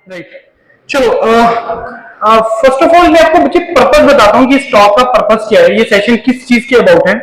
Right. चलो first of all मैं आपको मुझे पर्पस बताता हूँ कि इस टॉक का पर्पस क्या है, ये सेशन किस चीज के अबाउट है।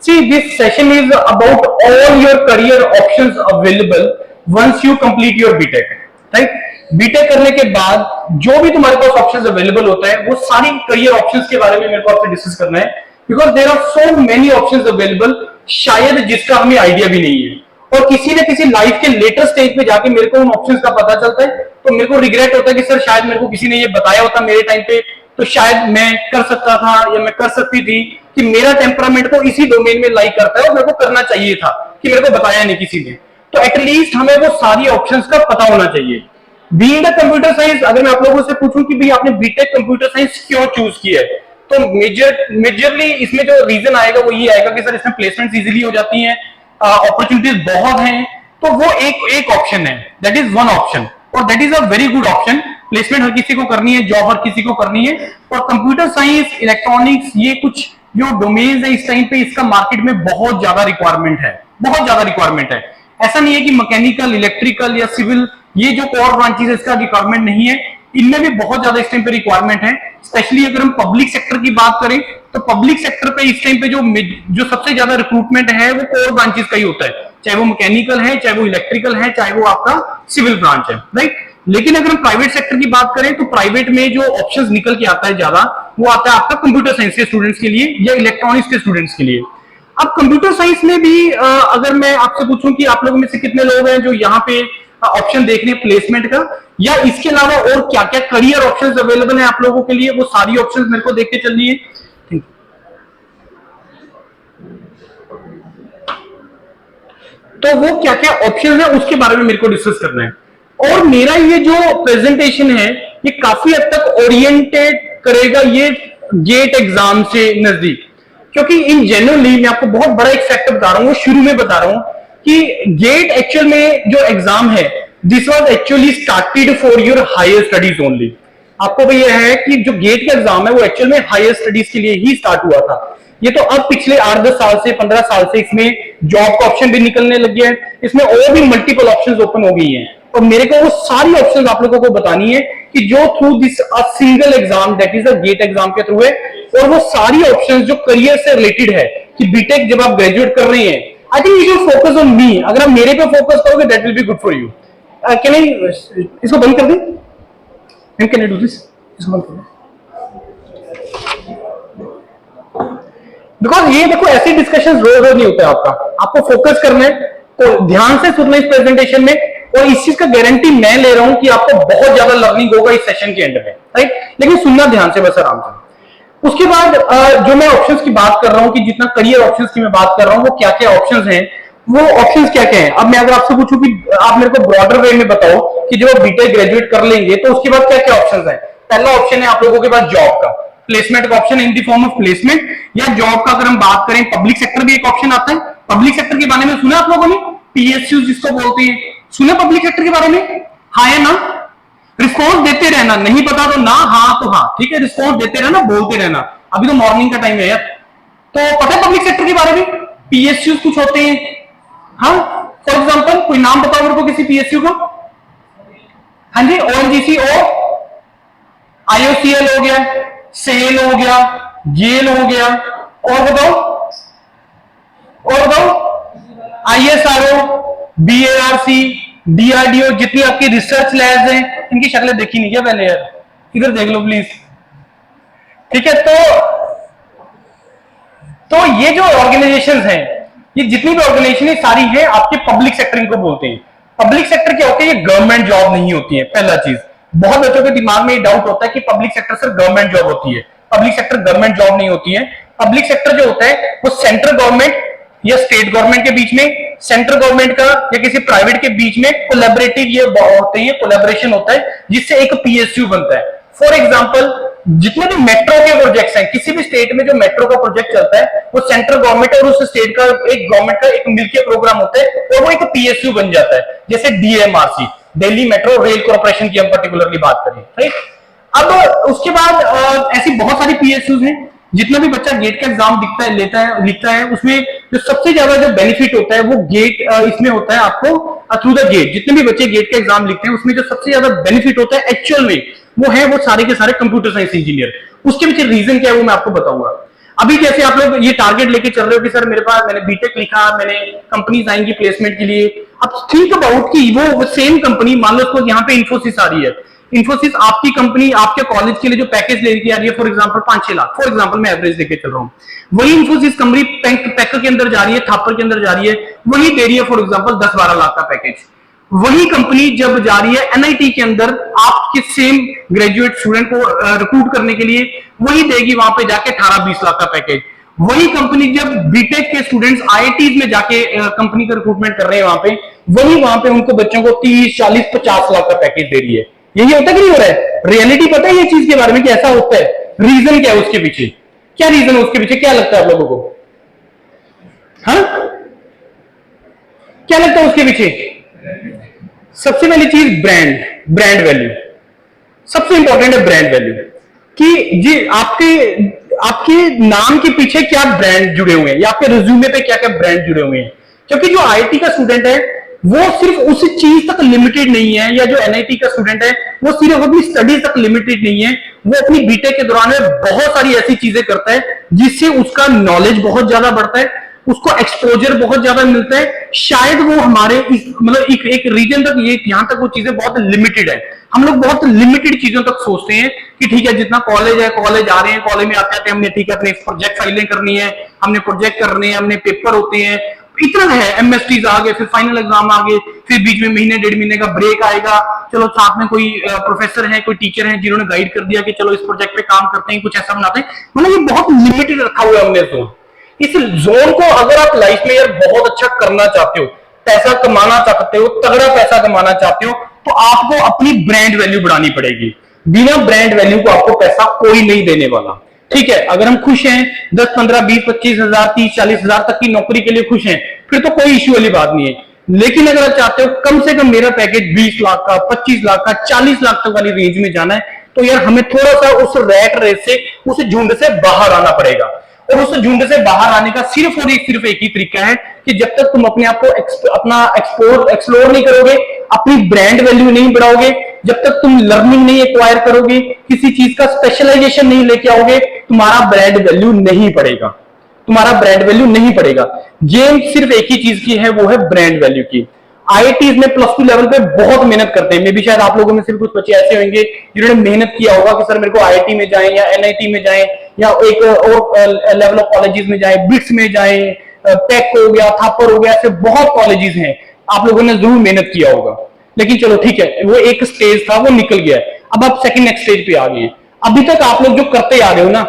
See this session is about all your career options available once you complete your BTech. Right, BTech करने के बाद जो भी तुम्हारे पास ऑप्शंस अवेलेबल होता है वो सारी करियर ऑप्शंस के बारे में मेरे को आपसे डिस्कस करना है, because there are so many options available, शायद जिसका हमें आइडिया भी नहीं है। और किसी न किसी लाइफ के लेटर स्टेज पे जाके मेरे को उन ऑप्शंस का पता चलता है, तो मेरे को रिग्रेट होता है कि सर शायद मेरे को किसी ने ये बताया होता मेरे टाइम पे, तो शायद मैं कर सकता था या मैं कर सकती थी, कि मेरा टेम्परामेंट तो इसी डोमेन में लाइक करता है और मेरे को करना चाहिए था, कि मेरे को बताया नहीं किसी ने। तो एटलीस्ट हमें वो सारी ऑप्शंस का पता होना चाहिए। बीइंग द कंप्यूटर साइंस, अगर मैं आप लोगों से पूछूं कि भाई आपने बीटेक कंप्यूटर साइंस क्यों चूज किया है, तो मेजरली इसमें जो रीजन आएगा वो ये आएगा कि सर इसमें प्लेसमेंट इजीली हो जाती हैं, अपॉर्चुनिटीज बहुत हैं, तो वो एक ऑप्शन है, दैट इज वन ऑप्शन, और that is a very good option. Placement हर किसी को करनी है, जॉब हर किसी को करनी है, और कंप्यूटर साइंस, इलेक्ट्रॉनिक्स, ये कुछ जो डोमेन्स है इस टाइम पे, इसका मार्केट में बहुत ज्यादा रिक्वायरमेंट है, बहुत ज्यादा रिक्वायरमेंट है। ऐसा नहीं है कि मैकेनिकल, इलेक्ट्रिकल या सिविल ये जो कोर ब्रांचेस है इसका रिक्वायरमेंट नहीं है, इनमें भी बहुत ज्यादा इस टाइम पे रिक्वायरमेंट है। स्पेशली अगर हम पब्लिक सेक्टर की बात करें तो पब्लिक सेक्टर पे इस टाइम पे जो सबसे ज्यादा रिक्रूटमेंट है वो कोर ब्रांचेस का ही होता है, चाहे वो मैकेनिकल है, चाहे वो इलेक्ट्रिकल है, चाहे वो आपका सिविल ब्रांच है। राइट, लेकिन अगर हम प्राइवेट सेक्टर की बात करें तो प्राइवेट में जो ऑप्शंस निकल के आता है ज्यादा, वो आता है आपका कंप्यूटर साइंस के स्टूडेंट्स के लिए या इलेक्ट्रॉनिक्स के स्टूडेंट्स के लिए। अब कंप्यूटर साइंस में भी अगर मैं आपसे पूछूं कि आप लोगों में से कितने लोग हैं जो यहाँ पे ऑप्शन देख रहे हैं प्लेसमेंट का, या इसके अलावा और क्या क्या करियर ऑप्शंस अवेलेबल हैं आप लोगों के लिए, वो सारी ऑप्शंस मेरे को देख के चलनी है। तो वो क्या क्या ऑप्शन है उसके बारे में मेरे को डिस्कस करना है। और मेरा ये जो प्रेजेंटेशन है ये काफी हद तक ओरिएंटेड करेगा ये गेट एग्जाम से नजदीक, क्योंकि इन जनरली मैं आपको बहुत बड़ा एक फैक्ट बता रहा हूं, शुरू में बता रहा हूं कि गेट एक्चुअल में जो एग्जाम है, this was actually started for your higher studies only. आपको भी यह है कि जो गेट का एग्जाम है वो एक्चुअल में हायर स्टडीज के लिए ही स्टार्ट हुआ था। ये तो अब पिछले 8-10 साल से, 15 साल से इसमें जॉब का ऑप्शन भी निकलने लग गया है, इसमें और भी मल्टीपल ऑप्शंस ओपन हो गई हैं, और मेरे को वो सारी ऑप्शंस आप लोगों को बतानी है कि जो through this a single exam that is a GATE exam के थ्रू है, और वो सारी ऑप्शंस जो करियर से रिलेटेड है कि बीटेक जब आप ग्रेजुएट कर रहे हैं, I think you should focus on me. अगर आप मेरे पे फोकस करोगे that will be good for you. Can I इसको बंद कर दें? Can I do this? इसको बंद कर दें, बिकॉज ये देखो ऐसे डिस्कशन रोज रोज नहीं होते। आपको फोकस करना है, तो ध्यान से सुनना इस प्रेजेंटेशन में, और इस चीज का गारंटी मैं ले रहा हूं कि आपको बहुत ज्यादा लर्निंग होगा इस सेशन के एंड में। राइट, लेकिन सुनना ध्यान से, बस आराम से। उसके बाद जो मैं ऑप्शंस की बात कर रहा हूं, कि जितना करियर ऑप्शंस की मैं बात कर रहा हूं, वो क्या क्या ऑप्शंस हैं, वो ऑप्शंस क्या क्या हैं। अब मैं अगर आपसे पूछूं कि आप मेरे को ब्रॉडर वे में बताओ कि जब आप बीटेक ग्रेजुएट कर लेंगे तो उसके बाद क्या क्या ऑप्शंस हैं। पहला ऑप्शन है आप लोगों के पास जॉब का, प्लेसमेंट का option in the form of placement या जॉब का। अगर हम बात करें पब्लिक सेक्टर भी एक ऑप्शन आता है। पब्लिक सेक्टर के बारे में सुना आप लोगों ने? पीएसयू जिसको बोलते हैं, सुना पब्लिक सेक्टर के बारे में? हाँ या ना? रिस्पॉन्स देते रहना, नहीं पता तो ना, हाँ तो हाँ, ठीक है, रिस्पॉन्स देते रहना, बोलते रहना। अभी तो मॉर्निंग का टाइम है यार। तो पता है पब्लिक सेक्टर के बारे में? पीएसयू कुछ होते हैं, हाँ, फॉर एग्जाम्पल कोई नाम बताओ मेरे को किसी पीएसयू का। हाँ जी, ओएनजीसी और आईओसीएल हो गया, सेल हो गया, गेल हो गया, और बताओ आईएसआरओ, बीएआरसी, डीआरडीओ, जितनी आपकी रिसर्च लैब्स हैं, इनकी शक्लें देखी नहीं क्या पहले यार? इधर देख लो प्लीज। ठीक है, तो ये जो ऑर्गेनाइजेशंस हैं, ये जितनी भी ऑर्गेनाइजेशन है सारी है आपके पब्लिक सेक्टर इनको बोलते हैं। पब्लिक सेक्टर क्या होते हैं? ये गवर्नमेंट जॉब नहीं होती है। पहला चीज, बहुत बच्चों के दिमाग में ये डाउट होता है कि पब्लिक सेक्टर सिर्फ गवर्नमेंट जॉब होती है। पब्लिक सेक्टर गवर्नमेंट जॉब नहीं होती है। पब्लिक सेक्टर जो होता है वो सेंट्रल गवर्नमेंट या स्टेट गवर्नमेंट के बीच में, सेंट्रल गवर्नमेंट का या किसी प्राइवेट के बीच में कोलैबोरेटिव ये होते हैं, कोलैबोरेशन होता है, जिससे एक पीएसयू बनता है। फॉर एग्जाम्पल, जितने भी मेट्रो के प्रोजेक्ट्स हैं, किसी भी स्टेट में जो मेट्रो का प्रोजेक्ट चलता है, वो सेंट्रल गवर्नमेंट और उस स्टेट का एक गवर्नमेंट का एक मिलकर प्रोग्राम होता है, और वो एक पीएसयू बन जाता है। जैसे DMRC, Delhi metro rail corporation की हम पर्टिकुलरली बात करें। राइट, अब उसके बाद ऐसी बहुत सारी पीएसयूज हैं। जितना भी बच्चा गेट का एग्जाम लिखता है, उसमें जो सबसे ज्यादा जो बेनिफिट होता है वो गेट इसमें होता है आपको थ्रू द गेट। जितने भी बच्चे गेट का एग्जाम लिखते हैं उसमें जो सबसे ज्यादा बेनिफिट होता है एक्चुअल में वो सारे के सारे कंप्यूटर साइंस इंजीनियर। उसके पीछे रीजन क्या है वो मैं आपको बताऊंगा। अभी जैसे आप लोग ये टारगेट लेके चल रहे हो कि सर मेरे पास मैंने बीटेक लिखा, मैंने कंपनीज आएंगी प्लेसमेंट के लिए। अब थिंक अबाउट कि वो सेम कंपनी, मान लो उसको यहाँ पे इन्फोसिस आ रही है, इन्फोसिस आपकी कंपनी आपके कॉलेज के लिए जो पैकेज लेके आ रही है for example 5-6 lakh, for example मैं एवरेज लेके चल रहा हूँ, वही इन्फोसिस कंपनी पैकर के अंदर जा रही है, थापर के अंदर जा रही है, वही दे रही है फॉर एग्जांपल 10-12 लाख का पैकेज। वही कंपनी जब जा रही है एनआईटी के अंदर आपके सेम ग्रेजुएट स्टूडेंट को रिक्रूट करने के लिए, वही देगी वहां पे जाके 18-20 लाख का पैकेज। वही कंपनी जब बीटेक के स्टूडेंट्स आईआईटीज में जाके कंपनी का रिक्रूटमेंट कर रहे हैं वहां पे उनको बच्चों को 30-40-50 लाख का पैकेज दे रही है। यही होता कि नहीं हो रहा है? रियलिटी पता है ये चीज के बारे में कि ऐसा होता है? रीजन क्या है उसके पीछे? क्या रीजन है उसके पीछे? क्या लगता है आप लोगों को? हाँ, क्या लगता है उसके पीछे? सबसे पहली चीज ब्रांड वैल्यू सबसे इंपॉर्टेंट है। ब्रांड वैल्यू कि जी आपके नाम के पीछे क्या ब्रांड जुड़े हुए हैं या आपके रिज्यूमे पे क्या क्या ब्रांड जुड़े हुए हैं। क्योंकि जो आईआईटी का स्टूडेंट है वो सिर्फ उस चीज तक लिमिटेड नहीं है, या जो एनआईटी का स्टूडेंट है वो सिर्फ अपनी स्टडीज तक लिमिटेड नहीं है, वो अपनी बीटेक के दौरान बहुत सारी ऐसी चीजें करता है जिससे उसका नॉलेज बहुत ज्यादा बढ़ता है, उसको एक्सपोजर बहुत ज्यादा मिलता है। शायद वो हमारे मतलब एक रीजन तक, ये यहां तक वो चीजें बहुत लिमिटेड है। हम लोग बहुत लिमिटेड चीजों तक सोचते हैं कि ठीक है जितना कॉलेज है, कॉलेज आ रहे हैं, कॉलेज में आते हमने ठीक है अपने प्रोजेक्ट फाइलें करनी है, हमने प्रोजेक्ट करने हैं, हमने पेपर होते हैं, इतना है। एमएसटीज आ गए, फिर फाइनल एग्जाम आ गए, फिर बीच में महीने 1.5 महीने का ब्रेक आएगा, चलो साथ में कोई प्रोफेसर है, कोई टीचर है जिन्होंने गाइड कर दिया कि चलो इस प्रोजेक्ट पे काम करते हैं, कुछ ऐसा बनाते हैं। मतलब ये बहुत लिमिटेड रखा हुआ है हमने जोन। इस जोन को अगर आप लाइफ में यार बहुत अच्छा करना चाहते हो, पैसा कमाना चाहते हो, तगड़ा पैसा कमाना चाहते हो, तो आपको अपनी ब्रांड वैल्यू बढ़ानी पड़ेगी। बिना ब्रांड वैल्यू को आपको पैसा कोई नहीं देने वाला। ठीक है, अगर हम खुश हैं 10, 15, 20, 25 हजार, 30, 40 हजार तक की नौकरी के लिए खुश हैं, फिर तो कोई इश्यू वाली बात नहीं है। लेकिन अगर आप चाहते हो कम से कम मेरा पैकेज 20 लाख का, 25 लाख का, 40 लाख तक वाली रेंज में जाना है, तो यार हमें थोड़ा सा उस रैट रेस से, उस झुंड से बाहर आना पड़ेगा। और उस झुंड से बाहर आने का सिर्फ एक ही तरीका है कि जब तक तुम अपने आप को एक्सप्लोर नहीं करोगे, अपनी ब्रांड वैल्यू नहीं बढ़ाओगे, जब तक तुम लर्निंग नहीं एक्वायर करोगे, किसी चीज का स्पेशलाइजेशन नहीं लेके आओगे, तुम्हारा ब्रांड वैल्यू नहीं पड़ेगा। तुम्हारा ब्रांड वैल्यू नहीं पड़ेगा। गेम सिर्फ एक ही चीज की है, वो है ब्रांड वैल्यू की। आईआईटीज में +2 लेवल पे बहुत मेहनत करते हैं। मे भी शायद आप लोगों में सिर्फ कुछ बच्चे ऐसे होंगे जिन्होंने मेहनत किया होगा कि सर मेरे को आईआईटी में जाएं या एनआईटी में जाएं या एक और लेवल ऑफ कॉलेजेस में जाएं, ब्रिट्स में जाएं, टेक हो गया, थापर हो गया, ऐसे बहुत कॉलेजेस हैं। आप लोगों ने जरूर मेहनत किया होगा। लेकिन चलो ठीक है, वो एक स्टेज था, वो निकल गया। अब आप सेकंड नेक्स्ट स्टेज पे आ गए। अभी तक आप लोग जो करते आ रहे हो ना,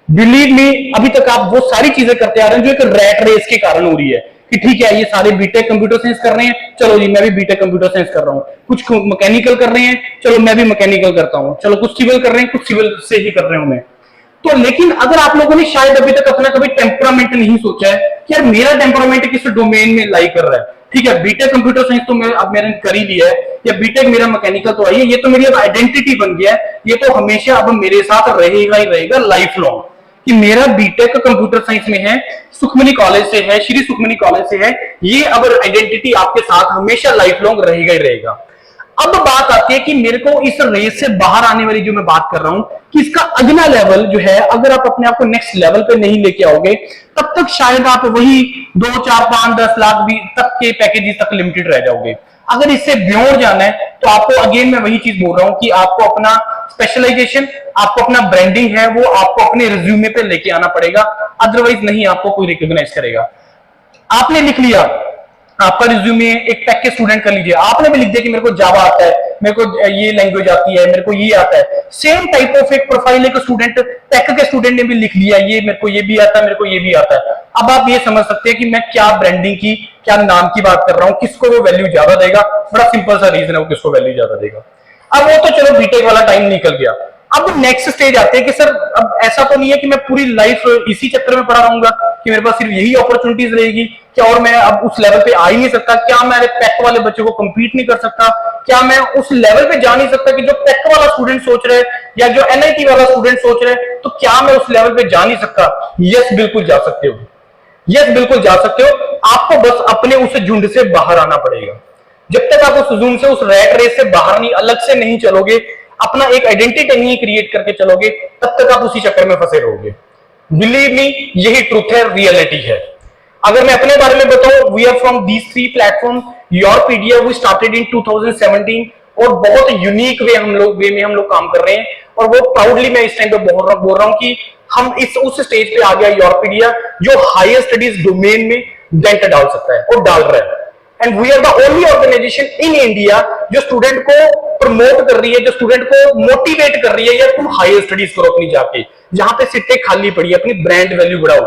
बिलीव मी, अभी तक आप वो सारी चीजें करते आ रहे हैं जो एक रैट रेस के कारण हो रही है कि ठीक है ये सारे बीटेक कंप्यूटर साइंस कर रहे हैं, चलो जी मैं भी बीटेक कंप्यूटर साइंस कर रहा हूं। कुछ मैकेनिकल कर रहे हैं, चलो मैं भी मैकेनिकल करता हूं। चलो कुछ सिविल कर रहे हैं, कुछ सिविल से ही कर रहे हूं मैं। तो लेकिन अगर आप लोगों ने शायद अभी तक अपना कभी टेम्परामेंट नहीं सोचा है कि यार मेरा टेम्परामेंट किस डोमेन में लाई कर रहा है। ठीक है, बीटेक कंप्यूटर साइंस तो अब मैंने कर ही लिया है, या बीटेक मेरा मैकेनिकल तो आई है, ये तो मेरी अब आइडेंटिटी बन गया है, ये तो हमेशा अब मेरे साथ रहेगा ही रहेगा लाइफ लॉन्ग, कि मेरा बीटेक कंप्यूटर साइंस में है, सुखमनी कॉलेज से है, श्री सुखमनी कॉलेज से है, ये अब आइडेंटिटी आपके साथ हमेशा लाइफ लॉन्ग रहेगा ही रहेगा। अब बात आती है कि मेरे को इस रेस से बाहर आने वाली जो मैं बात कर रहा हूं कि इसका अगला लेवल जो है, अगर आप अपने आप को नेक्स्ट लेवल पे नहीं लेके आओगे, तब तक शायद आप वही 2, 4, 5, 10 लाख भी तक के पैकेजेस तक लिमिटेड रह जाओगे। अगर इससे बियॉन्ड जाना है तो आपको अगेन मैं वही चीज बोल रहा हूं कि आपको अपना स्पेशलाइजेशन, आपको अपना ब्रांडिंग है, वो आपको अपने रिज्यूमे पे लेके आना पड़ेगा, अदरवाइज नहीं आपको कोई रिकॉग्नाइज करेगा। आपने लिख लिया, आपका रिज्यूमे एक टेक के स्टूडेंट कर लीजिए, आपने भी लिख दिया कि मेरे को जावा आता है, मेरे को ये लैंग्वेज आती है, मेरे को ये आता है। सेम टाइप ऑफ एक प्रोफाइल एक स्टूडेंट, टेक के स्टूडेंट ने भी लिख लिया, ये मेरे को ये भी आता है, मेरे को ये भी आता है। अब आप ये समझ सकते हैं कि मैं क्या ब्रांडिंग की, क्या नाम की बात कर रहा हूं, किसको वो वैल्यू ज्यादा देगा। बड़ा सिंपल सा रीजन है वो किसको वैल्यू ज्यादा देगा। अब वो तो चलो बीटेक वाला टाइम निकल गया। अब नेक्स्ट स्टेज आते हैं कि सर अब ऐसा तो नहीं है कि मैं पूरी लाइफ इसी चक्कर में पड़ा रहूंगा कि मेरे पास सिर्फ यही अपॉर्चुनिटीज रहेगी, क्या और मैं अब उस लेवल पे आ ही नहीं सकता? क्या मैं टेक वाले बच्चों को compete नहीं कर सकता? क्या मैं उस लेवल पे जा नहीं सकता कि जो टेक वाला स्टूडेंट सोच रहे हैं या जो एनआईटी वाला स्टूडेंट सोच रहे हैं, तो क्या मैं उस लेवल पे जा नहीं सकता? यस बिल्कुल जा सकते हो, यस बिल्कुल जा सकते हो। आपको बस अपने उस झुंड से बाहर आना पड़ेगा। जब तक आप उस जून से, उस रैट रेस से बाहर नहीं, अलग से नहीं चलोगे, अपना एक आइडेंटिटी नहीं क्रिएट करके चलोगे, तब तक आप उसी चक्कर में फंसे रहोगे। बिलीव मी, यही ट्रुथ है, रियलिटी है। अगर मैं अपने बारे में बताऊं, we are from these 3 platform. योरपीडिया वी स्टार्टेड इन 2017 और बहुत यूनिक वे में हम लोग काम कर रहे हैं, और वो प्राउडली मैं इस टाइम पे बोल रहा हूं कि हम उस स्टेज पे आ गया योरपीडिया जो हायर स्टडीज डोमेन में डेंट डाल सकता है और डाल रहा है। And we are the only organization in India जो स्टूडेंट को प्रमोट कर रही है, जो स्टूडेंट को मोटिवेट कर रही है, यार तुम हायर स्टडीज करो अपनी जाके, जहां पे सीटें खाली पड़ी है, अपनी ब्रांड वैल्यू बढ़ाओ,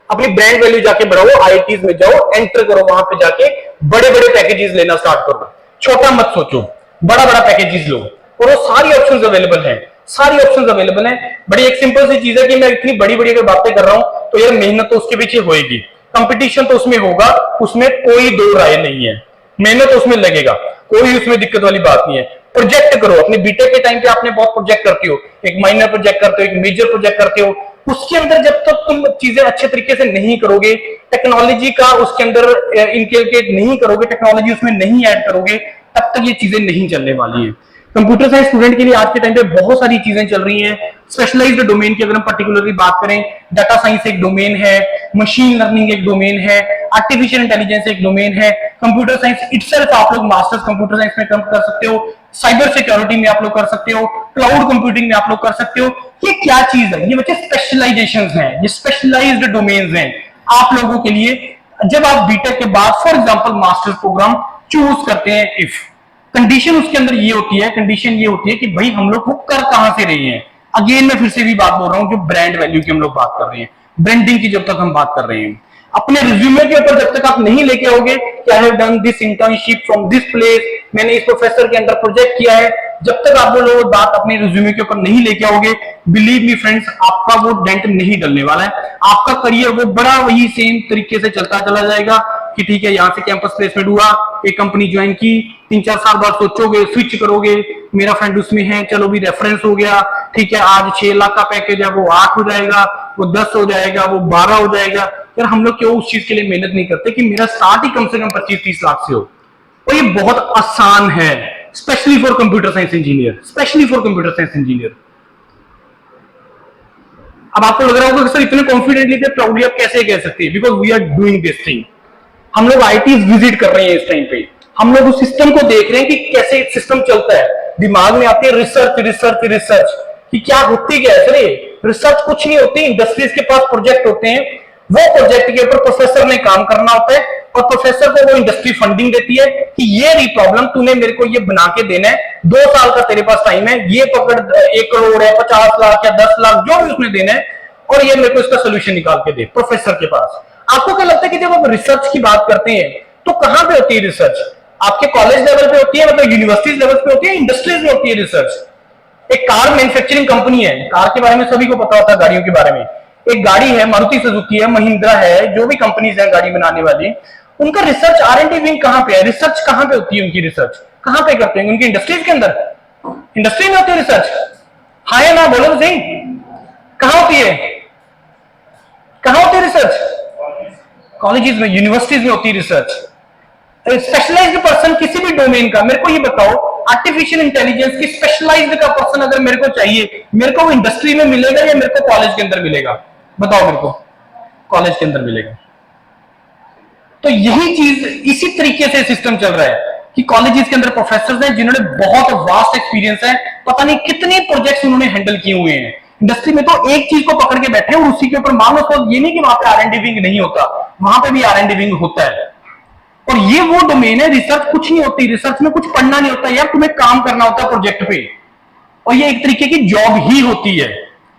अपनी ब्रांड वैल्यू जाके बढ़ाओ, आईआईटीज में जाओ, एंटर करो, वहां पे जाके बड़े बड़े पैकेजेस लेना स्टार्ट करो, छोटा मत सोचो, बड़ा बड़ा पैकेजेस लो, और वो सारी ऑप्शंस अवेलेबल हैं, सारी ऑप्शंस अवेलेबल हैं। बड़ी एक सिंपल सी चीज है कि मैं इतनी बड़ी बड़ी अगर बातें कर रहा हूं तो यार मेहनत तो उसके पीछे होएगी, कंपटीशन तो उसमें होगा, उसमें कोई दो राय नहीं है, मेहनत तो उसमें लगेगा, कोई उसमें दिक्कत वाली बात नहीं है। प्रोजेक्ट करो, अपने बीटेक के टाइम पे आपने बहुत प्रोजेक्ट करते हो, एक माइनर प्रोजेक्ट करते हो, एक मेजर प्रोजेक्ट करते हो, उसके अंदर जब तक तुम चीजें अच्छे तरीके से नहीं करोगे, टेक्नोलॉजी का उसके अंदर इनकलकेट नहीं करोगे, टेक्नोलॉजी उसमें नहीं ऐड करोगे, तब तक ये चीजें नहीं चलने वाली है। कंप्यूटर साइंस स्टूडेंट के लिए आज के टाइम पे बहुत सारी चीजें चल रही हैं। स्पेशलाइज्ड डोमेन की अगर हम पर्टिकुलरली बात करें, डाटा साइंस एक डोमेन है, मशीन लर्निंग एक डोमेन है, आर्टिफिशियल इंटेलिजेंस एक डोमेन है, कंप्यूटर साइंस इटसेल्फ आप लोग मास्टर्स कंप्यूटर साइंस में कर सकते हो, साइबर सिक्योरिटी में आप लोग कर सकते हो, क्लाउड कंप्यूटिंग में आप लोग कर सकते हो। ये क्या चीज है? ये बच्चे स्पेशलाइजेशन हैं, ये स्पेशलाइज्ड डोमेन्स हैं आप लोगों के लिए। जब आप बीटेक के बाद for example masters program choose करते हैं, इफ कंडीशन उसके अंदर ये होती है, कंडीशन ये होती है कि भाई हम लोग वो कर कहां से रहे हैं। अगेन मैं फिर से भी बात बोल रहा हूं, जो ब्रांड वैल्यू की हम लोग बात कर रहे हैं, ब्रांडिंग की जब तक हम बात कर रहे हैं, अपने रिज्यूमे के ऊपर जब तक आप नहीं लेके आओगे कि I have done this internship from this place, मैंने इस प्रोफेसर के अंडर प्रोजेक्ट किया है, जब तक आप वो लोग बात अपने रिज्यूमे के ऊपर नहीं लेके आओगे, बिलीव मी फ्रेंड्स, आपका वो डेंट नहीं डलने वाला है। आपका करियर वो बड़ा वही सेम तरीके से चलता चला जाएगा कि ठीक है, यहाँ से कैंपस प्लेसमेंट हुआ, एक कंपनी ज्वाइन की, 3-4 साल बाद सोचोगे, स्विच करोगे, मेरा फ्रेंड उसमें है, चलो भी रेफरेंस हो गया, ठीक है, आज 6 लाख का पैकेज है, वो 8 हो जाएगा, वो 10 हो जाएगा, वो 12 हो जाएगा। यार हम लोग क्यों उस चीज के लिए मेहनत नहीं करते कि मेरा स्टार्ट ही कम से कम 25-30 लाख से हो। और ये बहुत आसान है, specially for computer science engineer, specially for computer science engineer. अब आपको लग रहा होगा कि सर इतने कॉन्फिडेंटली थे, प्राउडली आप कैसे कह सकते हैं? Because we are doing this thing. हम लोग आईटी विजिट कर रहे हैं इस टाइम पे, हम लोग उस सिस्टम को देख रहे हैं कि कैसे सिस्टम चलता है। दिमाग में आती है रिसर्च रिसर्च रिसर्च कि क्या होती क्या है। सर रिसर्च कुछ नहीं होती, इंडस्ट्रीज के पास प्रोजेक्ट होते हैं, वो प्रोजेक्ट के ऊपर प्रोफेसर ने काम करना होता है और प्रोफेसर को वो इंडस्ट्री फंडिंग देती है कि ये रही प्रॉब्लम, तूने मेरे को ये बना के देना है, 2 साल का तेरे पास टाइम है, ये पकड़ 1 करोड़ है, 50 लाख या 10 लाख जो भी उसने देना है, और ये मेरे को इसका सोल्यूशन निकाल के दे प्रोफेसर के पास। आपको क्या लगता है कि जब आप रिसर्च की बात करते हैं तो कहां पे होती है रिसर्च? आपके कॉलेज लेवल पे होती है, मतलब यूनिवर्सिटीज लेवल पे होती है, इंडस्ट्रीज में होती है रिसर्च। एक कार मैन्युफैक्चरिंग कंपनी है, कार के बारे में सभी को पता होता है, गाड़ियों के बारे में। एक गाड़ी है, मारुति सुजुकी है, महिंद्रा है, जो भी कंपनीज है गाड़ी बनाने वाली, उनका रिसर्च R&D विंग कहां पे है? रिसर्च कहां पे होती है उनकी? रिसर्च कहां पे करते हैं? उनकी इंडस्ट्रीज के अंदर, इंडस्ट्री में होती है रिसर्च। हाँ या ना बोलो तो सही, कहां होती है? कहां होती है रिसर्च? कॉलेजेस में, यूनिवर्सिटीज में होती है रिसर्च। स्पेशलाइज्ड पर्सन किसी भी डोमेन का, मेरे को ये बताओ, आर्टिफिशियल इंटेलिजेंस की स्पेशलाइज्ड का पर्सन अगर मेरे को चाहिए, मेरे को वो इंडस्ट्री में मिलेगा या मेरे को कॉलेज के अंदर मिलेगा? बताओ मेरे को। कॉलेज के अंदर मिलेगा। तो यही चीज, इसी तरीके से सिस्टम चल रहा है कि कॉलेजेस के अंदर प्रोफेसर हैं जिन्होंने बहुत वास्ट एक्सपीरियंस है, पता नहीं कितने प्रोजेक्ट्स उन्होंने हैंडल किए हुए हैं। इंडस्ट्री में तो एक चीज को पकड़ के बैठे और उसी के ऊपर मान लो, तो ये नहीं कि वहां पे R&D विंग नहीं होता, वहां पे भी R&D विंग होता है। और ये वो डोमेन है, रिसर्च कुछ नहीं होती, रिसर्च में कुछ पढ़ना नहीं होता यार, तुम्हें काम करना होता है प्रोजेक्ट पे, और ये एक तरीके की जॉब ही होती है,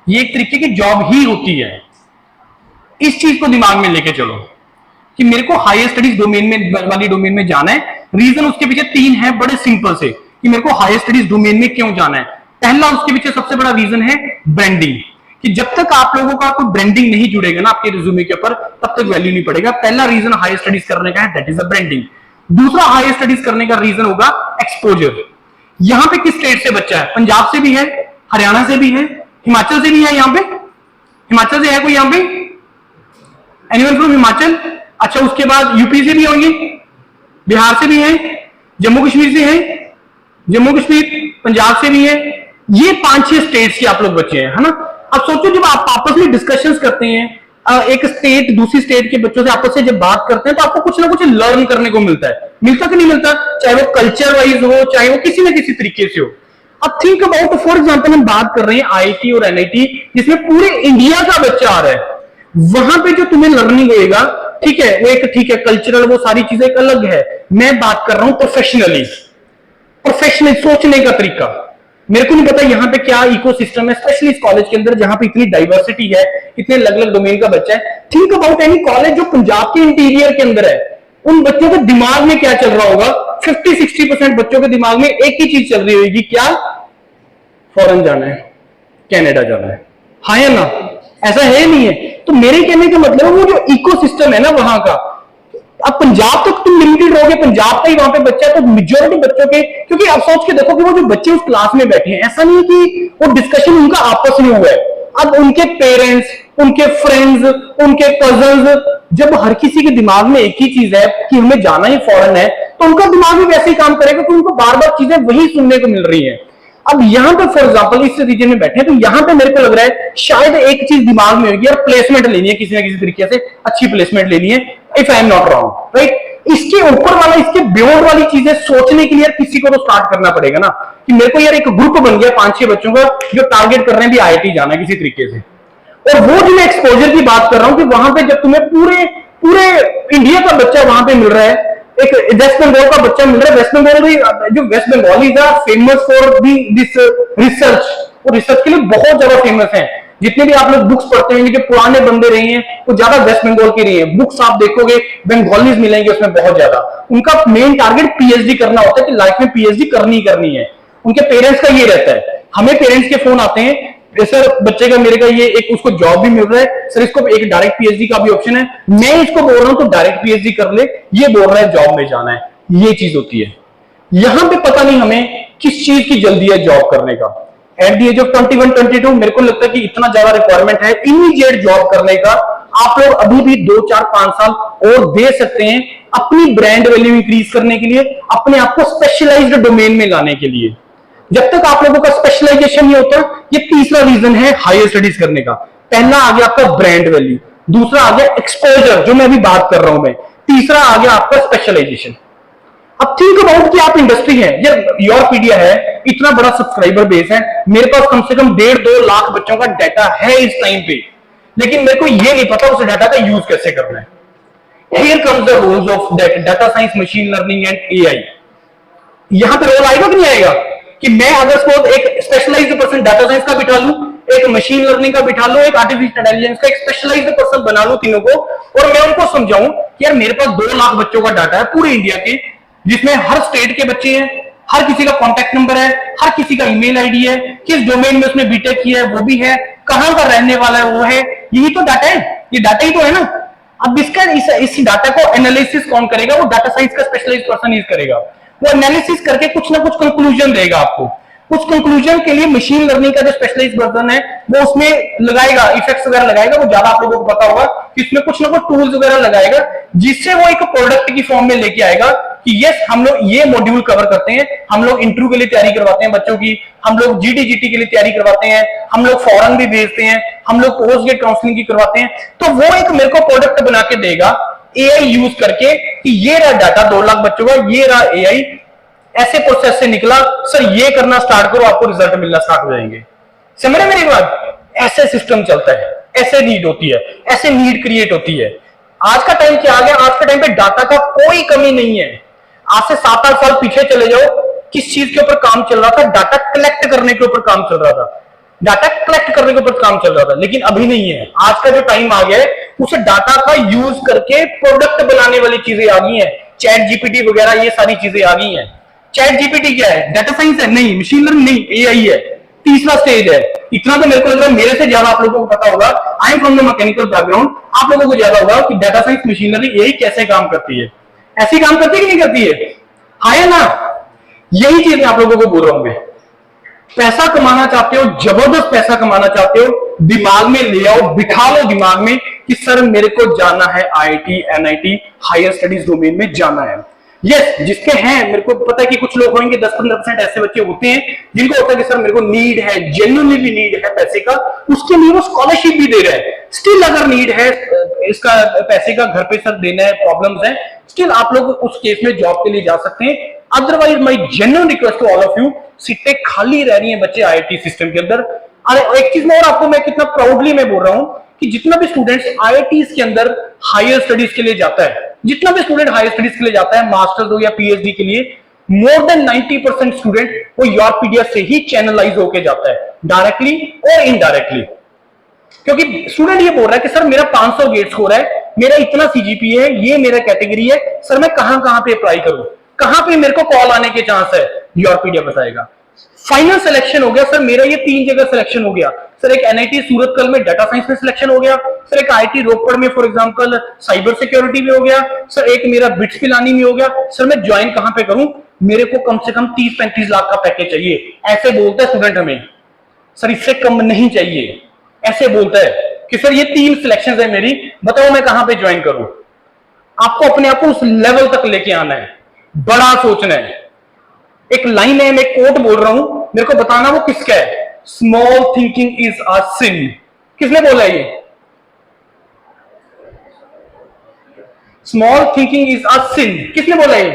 ये एक तरीके की जॉब ही होती है। इस चीज को दिमाग में लेके चलो कि मेरे को हायर स्टडीज डोमेन में वाली डोमेन में जाना है। रीजन उसके पीछे 3 है, बड़े सिंपल से, कि मेरे को हायर स्टडीज डोमेन में क्यों जाना है। पहला उसके पीछे सबसे बड़ा रीजन है ब्रांडिंग, कि जब तक आप लोगों का कोई ब्रांडिंग नहीं जुड़ेगा ना आपके रिज्यूमे के ऊपर, तब तक वैल्यू नहीं पड़ेगा। पहला रीजन हायर स्टडीज करने का है, दैट इज अ ब्रांडिंग। दूसरा हायर स्टडीज करने का रीजन होगा एक्सपोजर। यहां पे किस स्टेट से बच्चा है? पंजाब से भी है, हरियाणा से भी है, हिमाचल से भी है। यहां पे हिमाचल से है कोई यहां पे? Anyone from Himachal? अच्छा, उसके बाद यूपी से भी होंगे, बिहार से भी है, जम्मू कश्मीर से हैं, जम्मू कश्मीर, पंजाब से भी है, ये 5-6 स्टेट्स के आप लोग बच्चे हैं, है ना। अब सोचो जब आप आपस में डिस्कशंस करते हैं, एक स्टेट दूसरी स्टेट के बच्चों से आपस से जब बात करते हैं तो आपको कुछ ना कुछ लर्न करने को मिलता है, मिलता कि नहीं मिलता, चाहे वो कल्चर वाइज हो, चाहे वो किसी ना किसी तरीके से हो। अब थिंक अबाउट, फॉर एग्जांपल हम बात कर रहे हैं आईआईटी और एनआईटी, जिसमें पूरे इंडिया का बच्चा आ रहा है, वहां पे जो तुम्हें लर्निंग होएगा, ठीक है, वो एक ठीक है कल्चरल, वो सारी चीजें एक अलग है। मैं बात कर रहा हूं प्रोफेशनली, प्रोफेशनल सोचने का तरीका। मेरे को नहीं पता यहाँ पे क्या इकोसिस्टम है, स्पेशली इस कॉलेज के अंदर जहां पे इतनी डाइवर्सिटी है, इतने अलग अलग डोमेन का बच्चा है। थिंक अबाउट एनी कॉलेज जो पंजाब के इंटीरियर के अंदर है, उन बच्चों के दिमाग में क्या चल रहा होगा? 50-60% बच्चों के दिमाग में एक ही चीज चल रही होगी, क्या? फॉरेन जाना है, कनाडा जाना है, हाँ या ना? ऐसा है नहीं है? तो मेरे कहने का मतलब वो जो इकोसिस्टम है ना वहां का, अब पंजाब तक तुम लिमिटेड रहोगे, पंजाब का ही वहां पे बच्चा, तो मेजोरिटी बच्चों के, क्योंकि आप सोच के देखो कि वो जो बच्चे उस क्लास में बैठे हैं, ऐसा नहीं कि वो डिस्कशन उनका आपस में हुआ है। अब उनके पेरेंट्स, उनके फ्रेंड्स, उनके कजन्स, जब हर किसी के दिमाग में एक ही चीज है कि हमें जाना ही फॉरेन है, तो उनका दिमाग भी वैसे ही काम करेगा कि उनको बार बार चीजें वही सुनने को मिल रही है। अब यहां पे फॉर एग्जांपल इस रीजन में बैठे हैं, तो यहां पे मेरे को लग रहा है शायद एक चीज दिमाग में होगी, यार प्लेसमेंट लेनी है किसी ना किसी तरीके से, अच्छी प्लेसमेंट लेनी है, if I am not wrong, right. इसके ऊपर वाला, इसके बियॉन्ड वाली चीजें सोचने के लिए यार किसी को तो स्टार्ट करना पड़ेगा ना, कि मेरे को यार एक ग्रुप बन गया 5-6 बच्चों का जो टारगेट कर रहे हैं भी आईआईटी जाना है किसी तरीके से। और वो जो मैं एक्सपोजर की बात कर रहा हूं कि वहां पे जब तुम्हें पूरे पूरे इंडिया का बच्चा वहां पे मिल रहा है, एक वेस्ट बंगाल का बच्चा मिल रहा है, वेस्ट बंगाल भी, जो West Bengalis are famous for this research, वो रिसर्च के लिए बहुत ज्यादा फेमस है। जितने भी आप लोग बुक्स पढ़ते होंगे, जो पुराने बंदे रहे हैं, वो ज्यादा वेस्ट बंगाल के रहे हैं। बुक्स आप देखोगे बंगालीज मिलेंगे उसमें बहुत ज्यादा। उनका मेन टारगेट पीएचडी करना होता है कि लाइफ में पीएचडी करनी है। उनके पेरेंट्स का ये रहता है। हमें पेरेंट्स के फोन आते हैं, सर बच्चे का मेरे का ये एक उसको जॉब भी मिल रहा है, सर इसको एक डायरेक्ट पीएचडी का भी ऑप्शन है, मैं इसको बोल रहा हूं तो डायरेक्ट पीएचडी कर ले, ये बोल रहा है जॉब में जाना है। ये चीज होती है। यहां पे पता नहीं हमें किस चीज की जल्दी है जॉब करने का। एट दी एज ऑफ 21-22 मेरे को लगता है कि इतना ज्यादा रिक्वायरमेंट है इमीडिएट जॉब करने का। आप लोग अभी भी 2-4-5 साल और दे सकते हैं अपनी ब्रांड वैल्यू इंक्रीज करने के लिए, अपने आप को स्पेशलाइज्ड डोमेन में लाने के लिए। जब तक आप लोगों का स्पेशलाइजेशन नहीं होता, ये तीसरा रीजन है हायर स्टडीज करने का। पहला आ गया आपका ब्रांड वैल्यू, दूसरा आ गया एक्सपोजर जो मैं अभी बात कर रहा हूं मैं, तीसरा आ गया आपका स्पेशलाइजेशन। अब थिंक अबाउट कि आप इंडस्ट्री है, योरपीडिया है, इतना बड़ा सब्सक्राइबर बेस है, मेरे पास कम से कम 1.5-2 लाख बच्चों का डाटा है इस टाइम पे, लेकिन मेरे को ये नहीं पता उस डाटा का यूज कैसे करना है। Here comes the roles of data science, machine learning and AI. यहां पे रोल आएगा कि नहीं आएगा कि मैं अगर सपोज एक स्पेशलाइज्ड पर्सन डाटा साइंस का बिठा लूं, एक मशीन लर्निंग का बिठा लूं, एक आर्टिफिशियल इंटेलिजेंस का एक स्पेशलाइज्ड पर्सन बना लूं तीनों को, और मैं उनको समझाऊं कि यार मेरे पास 2 लाख बच्चों का डाटा है पूरे इंडिया के, जिसमें हर स्टेट के बच्चे हैं, हर किसी का कॉन्टैक्ट नंबर है, हर किसी का ईमेल आईडी है, किस डोमेन में उसने बीटेक किया है वो भी है, कहां का रहने वाला है वो है, यही तो डाटा है, ये डाटा ही तो है ना। अब इसका इस डाटा को एनालिसिस कौन करेगा? वो डाटा साइंस का स्पेशलाइज्ड पर्सन यूज करेगा। वो एनालिसिस करके कुछ ना कुछ कंक्लूजन देगा आपको। उस कंक्लूजन के लिए मशीन लर्निंग का जो स्पेशलाइज्ड वर्जन है वो उसमें लगाएगा, इफेक्ट्स वगैरह लगाएगा, वो ज्यादा आप लोगों को पता होगा कि इसमें कुछ ना कुछ टूल्स वगैरह लगाएगा, जिससे वो एक प्रोडक्ट की फॉर्म में लेके आएगा कि यस हम लोग ये मॉड्यूल कवर करते हैं, हम लोग इंटरव्यू के लिए तैयारी करवाते हैं बच्चों की, हम लोग जीडीजीटी के लिए तैयारी करवाते हैं, हम लोग फॉरेन भी भेजते हैं, हम लोग पोस्ट ग्रेड काउंसलिंग की करवाते हैं। तो वो एक मेरे को प्रोडक्ट बना के देगा एआई यूज करके कि ये रहा डाटा 2 लाख बच्चों का, ये रहा एआई, ऐसे प्रोसेस से निकला, सर ये करना स्टार्ट करो, आपको रिजल्ट मिलना स्टार्ट हो जाएंगे। समझ रहे मेरी बात? ऐसे सिस्टम चलता है, ऐसे नीड होती है, ऐसे नीड क्रिएट होती है। आज का टाइम क्या आ गया? आज के टाइम पे डाटा का कोई कमी नहीं है। आज से 7-8 साल पीछे चले जाओ, किस चीज के ऊपर काम चल रहा था? डाटा कलेक्ट करने के ऊपर काम चल रहा था, डाटा कलेक्ट करने के ऊपर काम चल रहा था, लेकिन अभी नहीं है। आज का जो टाइम आ गया है, उस डाटा का यूज करके प्रोडक्ट बनाने वाली चीजें आ गई हैं, चैट जीपीटी वगैरह ये सारी चीजें आ गई हैं। चैट जीपीटी क्या है? डाटा साइंस है? नहीं। मशीन लर्निंग नहीं, एआई है, तीसरा स्टेज है। इतना तो मेरे को लग रहा है मेरे से ज्यादा आप लोगों को पता होगा, I am from the mechanical background, आप लोगों को ज्यादा होगा कि data science, machine learning, AI कैसे काम करती है। ऐसी काम करती है कि नहीं करती है? हाँ या ना? यही चीज मैं आप लोगों को बोल रहा हूं। मैं पैसा कमाना चाहते हो, जबरदस्त पैसा कमाना चाहते हो, दिमाग में ले आओ, बिठा लो दिमाग में कि सर मेरे को जाना है IIT, NIT, higher studies domain में जाना है। यस जिसके हैं, मेरे को पता है कि कुछ लोग होंगे 10-15% ऐसे बच्चे होते हैं जिनको होता है कि सर मेरे को नीड है, जेन्युइनली नीड है पैसे का, उसके लिए वो स्कॉलरशिप भी दे रहा है। स्टिल अगर नीड है इसका पैसे का, घर पे सर देना है, प्रॉब्लम्स है, स्टिल आप लोग उस केस में जॉब के लिए जा सकते हैं। Otherwise my genuine request to all of you, सीटें खाली रह रही हैं बच्चे आईआईटी सिस्टम के अंदर। अरे एक चीज में और आपको मैं कितना प्राउडली मैं बोल रहा हूं कि जितना भी स्टूडेंट्स आईआईटी के अंदर हायर स्टडीज के लिए जाता है, जितना भी स्टूडेंट हायर स्टडीज के लिए जाता है, मास्टर्स हो या पीएचडी के लिए, मोर देन 90% स्टूडेंट वो योरपीडिया से ही चैनलाइज होके जाता है, डायरेक्टली और इनडायरेक्टली। क्योंकि स्टूडेंट ये बोल रहा है कि सर मेरा 500 गेट स्कोर है, मेरा इतना सीजीपीए है, ये मेरा कैटेगरी है, सर मैं कहां कहां पे अप्लाई करूं, कहां पे मेरे को कॉल आने के चांस है, योरपीडिया बताएगा। फाइनल सिलेक्शन हो गया सर, मेरा ये 3 जगह सिलेक्शन हो गया सर, एक एनआईटी सूरतकल में डाटा साइंस में सिलेक्शन हो गया सर, एक आईटी रोपड़ में फॉर एग्जांपल साइबर सिक्योरिटी में हो गया सर, एक मेरा बिट्स पिलानी में हो गया सर, मैं ज्वाइन कहां पे करूं, मेरे को कम से कम 30-35 लाख का पैकेज चाहिए, ऐसे बोलता है स्टूडेंट हमें, सर इससे कम नहीं चाहिए, ऐसे बोलता है कि सर ये 3 सिलेक्शन है मेरी, बताओ मैं कहां पे ज्वाइन करूं। आपको अपने आप को उस लेवल तक लेके आना है, बड़ा सोचना है। एक लाइन है, मैं कोट बोल रहा हूं, मेरे को बताना वो किसका है। स्मॉल थिंकिंग इज अ सिन, किसने बोला ये? स्मॉल थिंकिंग इज अ सिन, किसने बोला ये?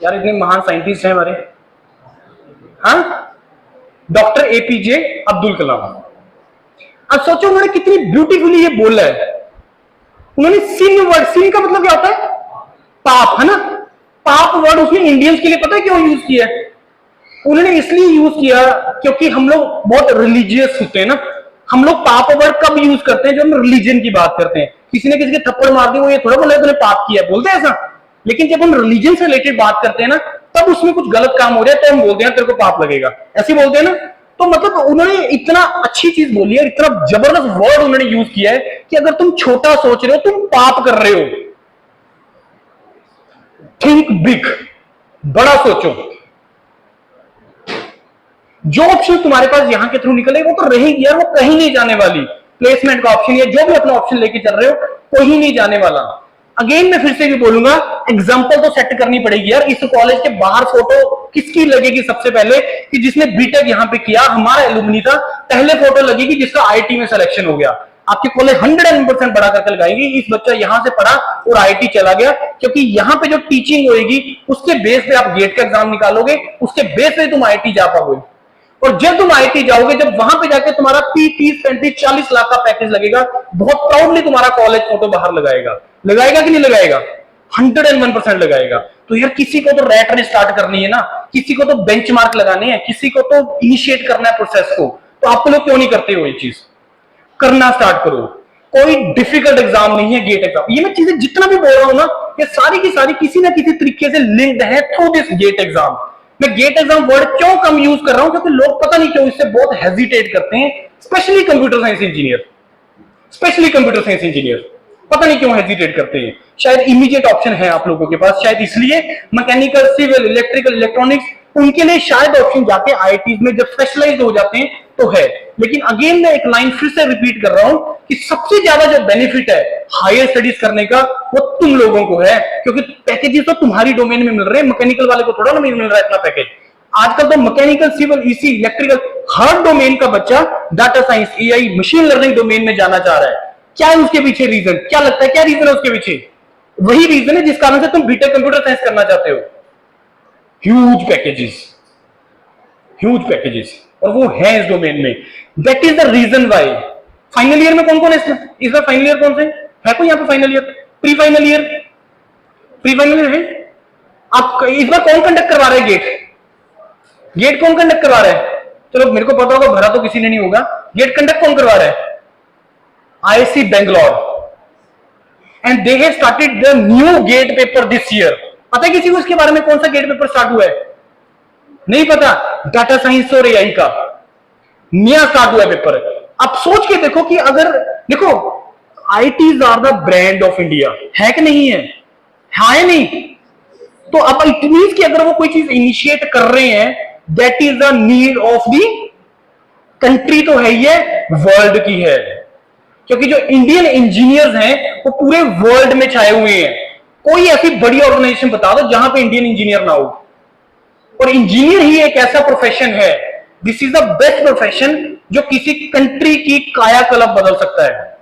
यार इतने महान साइंटिस्ट हैं हमारे, हाँ, डॉक्टर एपीजे अब्दुल कलाम। अब सोचो उन्होंने कितनी ब्यूटीफुली ये बोला है। उन्होंने सिन वर्ड, सिन का मतलब क्या होता है? पाप, है ना। पाप वर्ड उसने इंडियंस के लिए पता है क्यों यूज किया है? उन्होंने इसलिए यूज किया क्योंकि हम लोग बहुत रिलीजियस होते हैं ना। हम लोग पाप वर्ड कब यूज करते हैं? जब हम रिलीजन की बात करते हैं। किसी ने किसी के थप्पड़ मार दिया, वो ये थोड़ा बोला तूने पाप किया, बोलते हैं ऐसा। लेकिन जब हम रिलीजन से रिलेटेड बात करते हैं ना, तब उसमें कुछ गलत काम हो रहा है तो हम बोलते हैं तेरे को पाप लगेगा, ऐसे बोलते हैं ना। तो मतलब उन्होंने इतना अच्छी चीज बोली है, इतना जबरदस्त वर्ड उन्होंने यूज किया है कि अगर तुम छोटा सोच रहे हो, तुम पाप कर रहे हो। थिंक बिग, बड़ा सोचो। जो ऑप्शन तुम्हारे पास यहां के थ्रू निकले वो तो रहेगी यार, वो कहीं नहीं जाने वाली। प्लेसमेंट का ऑप्शन या जो भी अपना ऑप्शन लेके चल रहे हो, कोई नहीं जाने वाला। अगेन मैं फिर से भी बोलूंगा, एग्जांपल तो सेट करनी पड़ेगी यार। इस कॉलेज के बाहर फोटो किसकी लगेगी सबसे पहले? कि जिसने बीटेक यहां पे किया, हमारा एलुमनी था, पहले फोटो लगेगी जिसका आईटी में सिलेक्शन हो गया। आपके कॉलेज 100% बड़ा करके लगाएगी, इस बच्चा यहां से पढ़ा और आईटी चला गया। क्योंकि यहां पे जो टीचिंग होगी उसके बेस पे आप गेट का एग्जाम निकालोगे, उसके बेस पे तुम आईटी जा पाओगे। और जब तुम आईटी जाओगे, जब वहां पे जाके तुम्हारा 30-35-40 लाख का पैकेज लगेगा, बहुत प्राउडली तुम्हारा कॉलेज फोटो बाहर लगाएगा। लगाएगा कि नहीं लगाएगा? 101% लगाएगा। तो यार किसी को तो रैट रेस स्टार्ट करनी है ना, किसी को तो बेंचमार्क लगानी है, किसी को तो इनिशिएट करना है प्रोसेस को। तो आप लोग क्यों नहीं करते हो ये चीज? करना स्टार्ट करो। कोई डिफिकल्ट एग्जाम नहीं है गेट एग्जाम। ये मैं चीजें जितना भी बोल रहा हूं ना, ये सारी की सारी किसी ना किसी तरीके से लिंक्ड है थ्रू दिस गेट एग्जाम। मैं गेट एग्जाम वर्ड क्यों कम यूज कर रहा हूं? क्योंकि लोग पता नहीं क्यों इससे बहुत हेजिटेट करते हैं, specially computer science engineer, specially computer science engineer पता नहीं क्यों हेजिटेट करते हैं। शायद इमीडिएट ऑप्शन है आप लोगों के पास, शायद इसलिए। मैकेनिकल, सिविल, इलेक्ट्रिकल, इलेक्ट्रॉनिक्स, उनके लिए शायद ऑप्शन जाके आईआईटी में जब स्पेशलाइज हो जाते हैं तो है। लेकिन अगेन मैं एक लाइन फिर से रिपीट कर रहा हूं कि सबसे ज्यादा जो बेनिफिट है हायर स्टडीज करने का, वो तुम लोगों को है। क्योंकि पैकेजेस तो तुम्हारी डोमेन में मिल रहे हैं, मैकेनिकल वाले को थोड़ा ना मिल रहा है इतना पैकेज। आजकल तो मैकेनिकल, सिविल, ईसी, इलेक्ट्रिकल, हर डोमेन का बच्चा data science, AI, machine learning domain में जाना चाह रहा है। क्या है उसके पीछे रीजन? क्या लगता है क्या रीजन है उसके पीछे? वही रीजन है जिस कारण से तुम बीटेक कंप्यूटर साइंस करना चाहते हो। ह्यूज पैकेजेस, ह्यूज पैकेजेस, और वो है इस डोमेन में। That is the reason why. Final year में कौन कौन है इस बार? फाइनल ईयर कौन से है? कोई यहाँ पे final year, pre final year, pre final year है? आप इस बार कौन कंडक्ट करवा रहे हैं गेट? गेट कौन कंडक्ट करवा रहा है? चलो मेरे को पता होगा, भरा तो किसी ने नहीं होगा। गेट कंडक्ट कौन करवा रहा है? IISc Bangalore, and they have started the new gate paper this year. पता है किसी को इसके बारे में? कौन सा गेट पेपर स्टार्ट हुआ है? नहीं पता? डाटा साइंस और एआई का नया स्टार्ट हुआ है पेपर। आप सोच के देखो कि अगर देखो IITs are the brand of India, है कि नहीं है? हाँ या नहीं? तो अब इट मींस कि अगर वो कोई चीज इनिशिएट कर रहे हैं, that is the need of the country, तो है ये वर्ल्ड की है। क्योंकि जो इंडियन इंजीनियर्स हैं वो पूरे वर्ल्ड में छाए हुए हैं। कोई ऐसी बड़ी ऑर्गेनाइजेशन बता दो जहां पे इंडियन इंजीनियर ना हो। और इंजीनियर ही एक ऐसा प्रोफेशन है, this is the best profession जो किसी कंट्री की कायाकल्प बदल सकता है।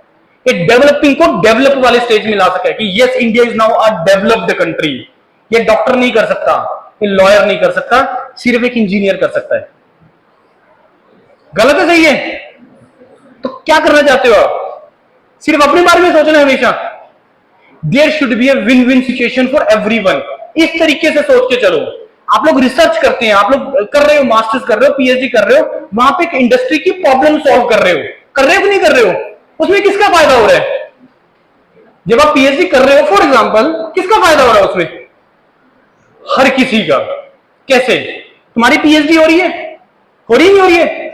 ये डेवलपिंग को डेवलप वाले स्टेज में ला सकता है कि yes India is now a developed country. ये डॉक्टर नहीं कर सकता, ये लॉयर नहीं कर सकता, सिर्फ एक इंजीनियर कर सकता है। गलत है, सही है? तो क्या करना चाहते हो आप? सिर्फ अपने बारे में सोचना है हमेशा। There should be a win win situation for everyone. इस तरीके से सोच के चलो। आप लोग रिसर्च करते हैं, आप लोग कर रहे हो, मास्टर्स कर रहे हो, पीएचडी कर रहे हो, वहां पे एक इंडस्ट्री की प्रॉब्लम सॉल्व कर रहे हो कि नहीं कर रहे हो? उसमें किसका फायदा हो रहा है? जब आप पीएचडी कर रहे हो फॉर एग्जांपल, किसका फायदा हो रहा है उसमें? हर किसी का। कैसे? तुम्हारी पीएचडी हो रही है, हो रही नहीं हो रही है?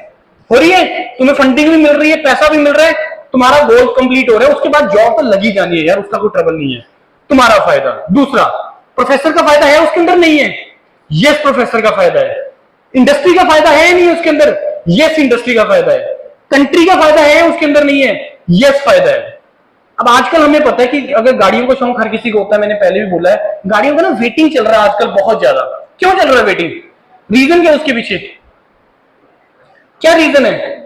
हो रही है। तुम्हें फंडिंग भी मिल रही है, पैसा भी मिल रहा है, तुम्हारा गोल कंप्लीट हो रहा है, उसके बाद जॉब तो लगी जानी है यार, उसका कोई ट्रबल नहीं है। तुम्हारा फायदा। दूसरा, प्रोफेसर का फायदा है उसके अंदर? नहीं है। यस, प्रोफेसर का फायदा है। इंडस्ट्री का फायदा है नहीं उसके अंदर? यस, इंडस्ट्री का फायदा है। कंट्री का फायदा है उसके अंदर? नहीं है। यस, फायदा है। अब आजकल हमें पता है कि अगर गाड़ियों का शौक हर किसी को होता है, मैंने पहले भी बोला है, गाड़ियों का ना वेटिंग चल रहा है आजकल बहुत ज्यादा। क्यों चल रहा है वेटिंग? रीजन क्या है उसके पीछे? क्या रीजन है?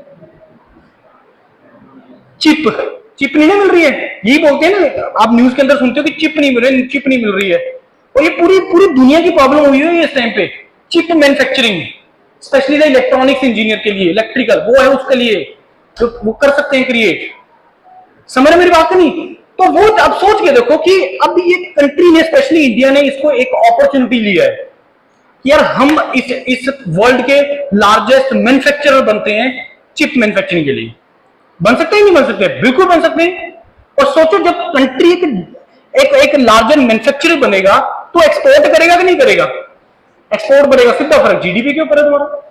चिप। चिप नहीं मिल रही है, यही बोलते हैं ना, आप न्यूज के अंदर सुनते हो कि चिप नहीं मिल रही, चिप नहीं मिल रही है। और ये पूरी पूरी दुनिया की प्रॉब्लम हुई है इस टाइम पे। Chip manufacturing, specially electronics engineer के लिए, इलेक्ट्रिकल वो है उसके लिए, तो वो कर सकते हैं क्रिएट। समझ रहे मेरी बात नहीं? तो वो अब सोच के देखो कि अब ये कंट्री ने, स्पेशली इंडिया ने, इसको एक अपॉर्चुनिटी लिया है कि यार हम इस वर्ल्ड के लार्जेस्ट मैन्युफैक्चरर बनते हैं चिप मैन्युफैक्चरिंग के लिए। बन सकते हैं नहीं बन सकते? बिल्कुल बन सकते हैं। और सोचो जब कंट्री एक लार्जर मैन्युफैक्चरर बनेगा तो एक्सपोर्ट करेगा कि नहीं करेगा? एक्सपोर्ट बढ़ेगा, सीधा फर्क जीडीपी के ऊपर है तुम्हारा।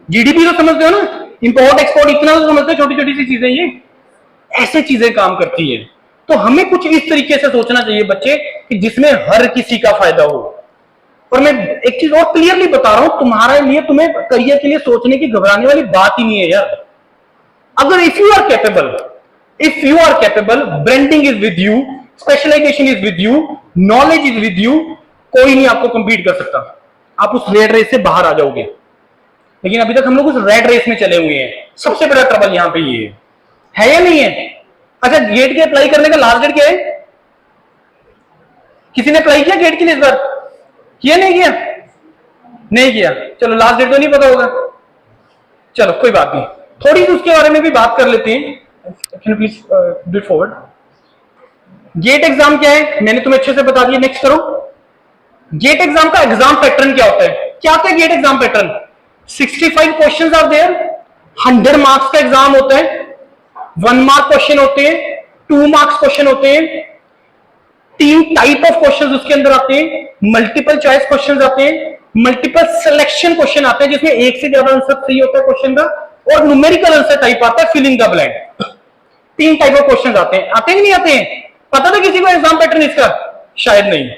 जीडीपी तो समझते हो ना, इंपोर्ट एक्सपोर्ट इतना तो समझते हो, छोटी छोटी सी चीजें, ये ऐसे चीजें काम करती है। तो हमें कुछ इस तरीके से सोचना चाहिए बच्चे कि जिसमें हर किसी का फायदा हो। और मैं एक चीज और क्लियरली बता रहा हूं, तुम्हारे लिए, तुम्हें करियर के लिए सोचने की घबराने वाली बात ही नहीं है यार। अगर if you are capable, branding is with you, specialization is with you, knowledge is with you, कोई नहीं आपको कंपीट कर सकता। आप उस रेड रेस से बाहर आ जाओगे। लेकिन अभी तक हम लोग उस रेड रेस में चले हुए हैं। सबसे बड़ा ट्रबल यहां पे ये है या नहीं है? अच्छा, गेट के अप्लाई करने का लास्ट डेट क्या है? किसी ने अप्लाई किया गेट के लिए इस बार? किया नहीं किया? नहीं किया। चलो, लास्ट डेट तो नहीं पता होगा, चलो कोई बात नहीं, थोड़ी सी उसके बारे में भी बात कर लेते हैं। Can please do it forward. GATE exam क्या है मैंने तुम्हें अच्छे से बता दिया, नेक्स्ट करो। गेट एग्जाम का एग्जाम पैटर्न क्या होता है? क्या होता है GATE exam pattern? 65 questions are there, 100 marks का एग्जाम होता है, 1 मार्क क्वेश्चन होते हैं, 2 मार्क्स क्वेश्चन होते हैं, 3 टाइप ऑफ क्वेश्चंस उसके अंदर आते हैं, मल्टीपल चॉइस क्वेश्चंस आते हैं, मल्टीपल सिलेक्शन क्वेश्चन आते हैं जिसमें एक से ज्यादा आंसर सही होता है क्वेश्चन का, और न्यूमेरिकल आंसर टाइप आता है, filling the blank. 3 type of questions आते हैं कि नहीं आते हैं? पता था किसी को एग्जाम पैटर्न इसका? शायद नहीं।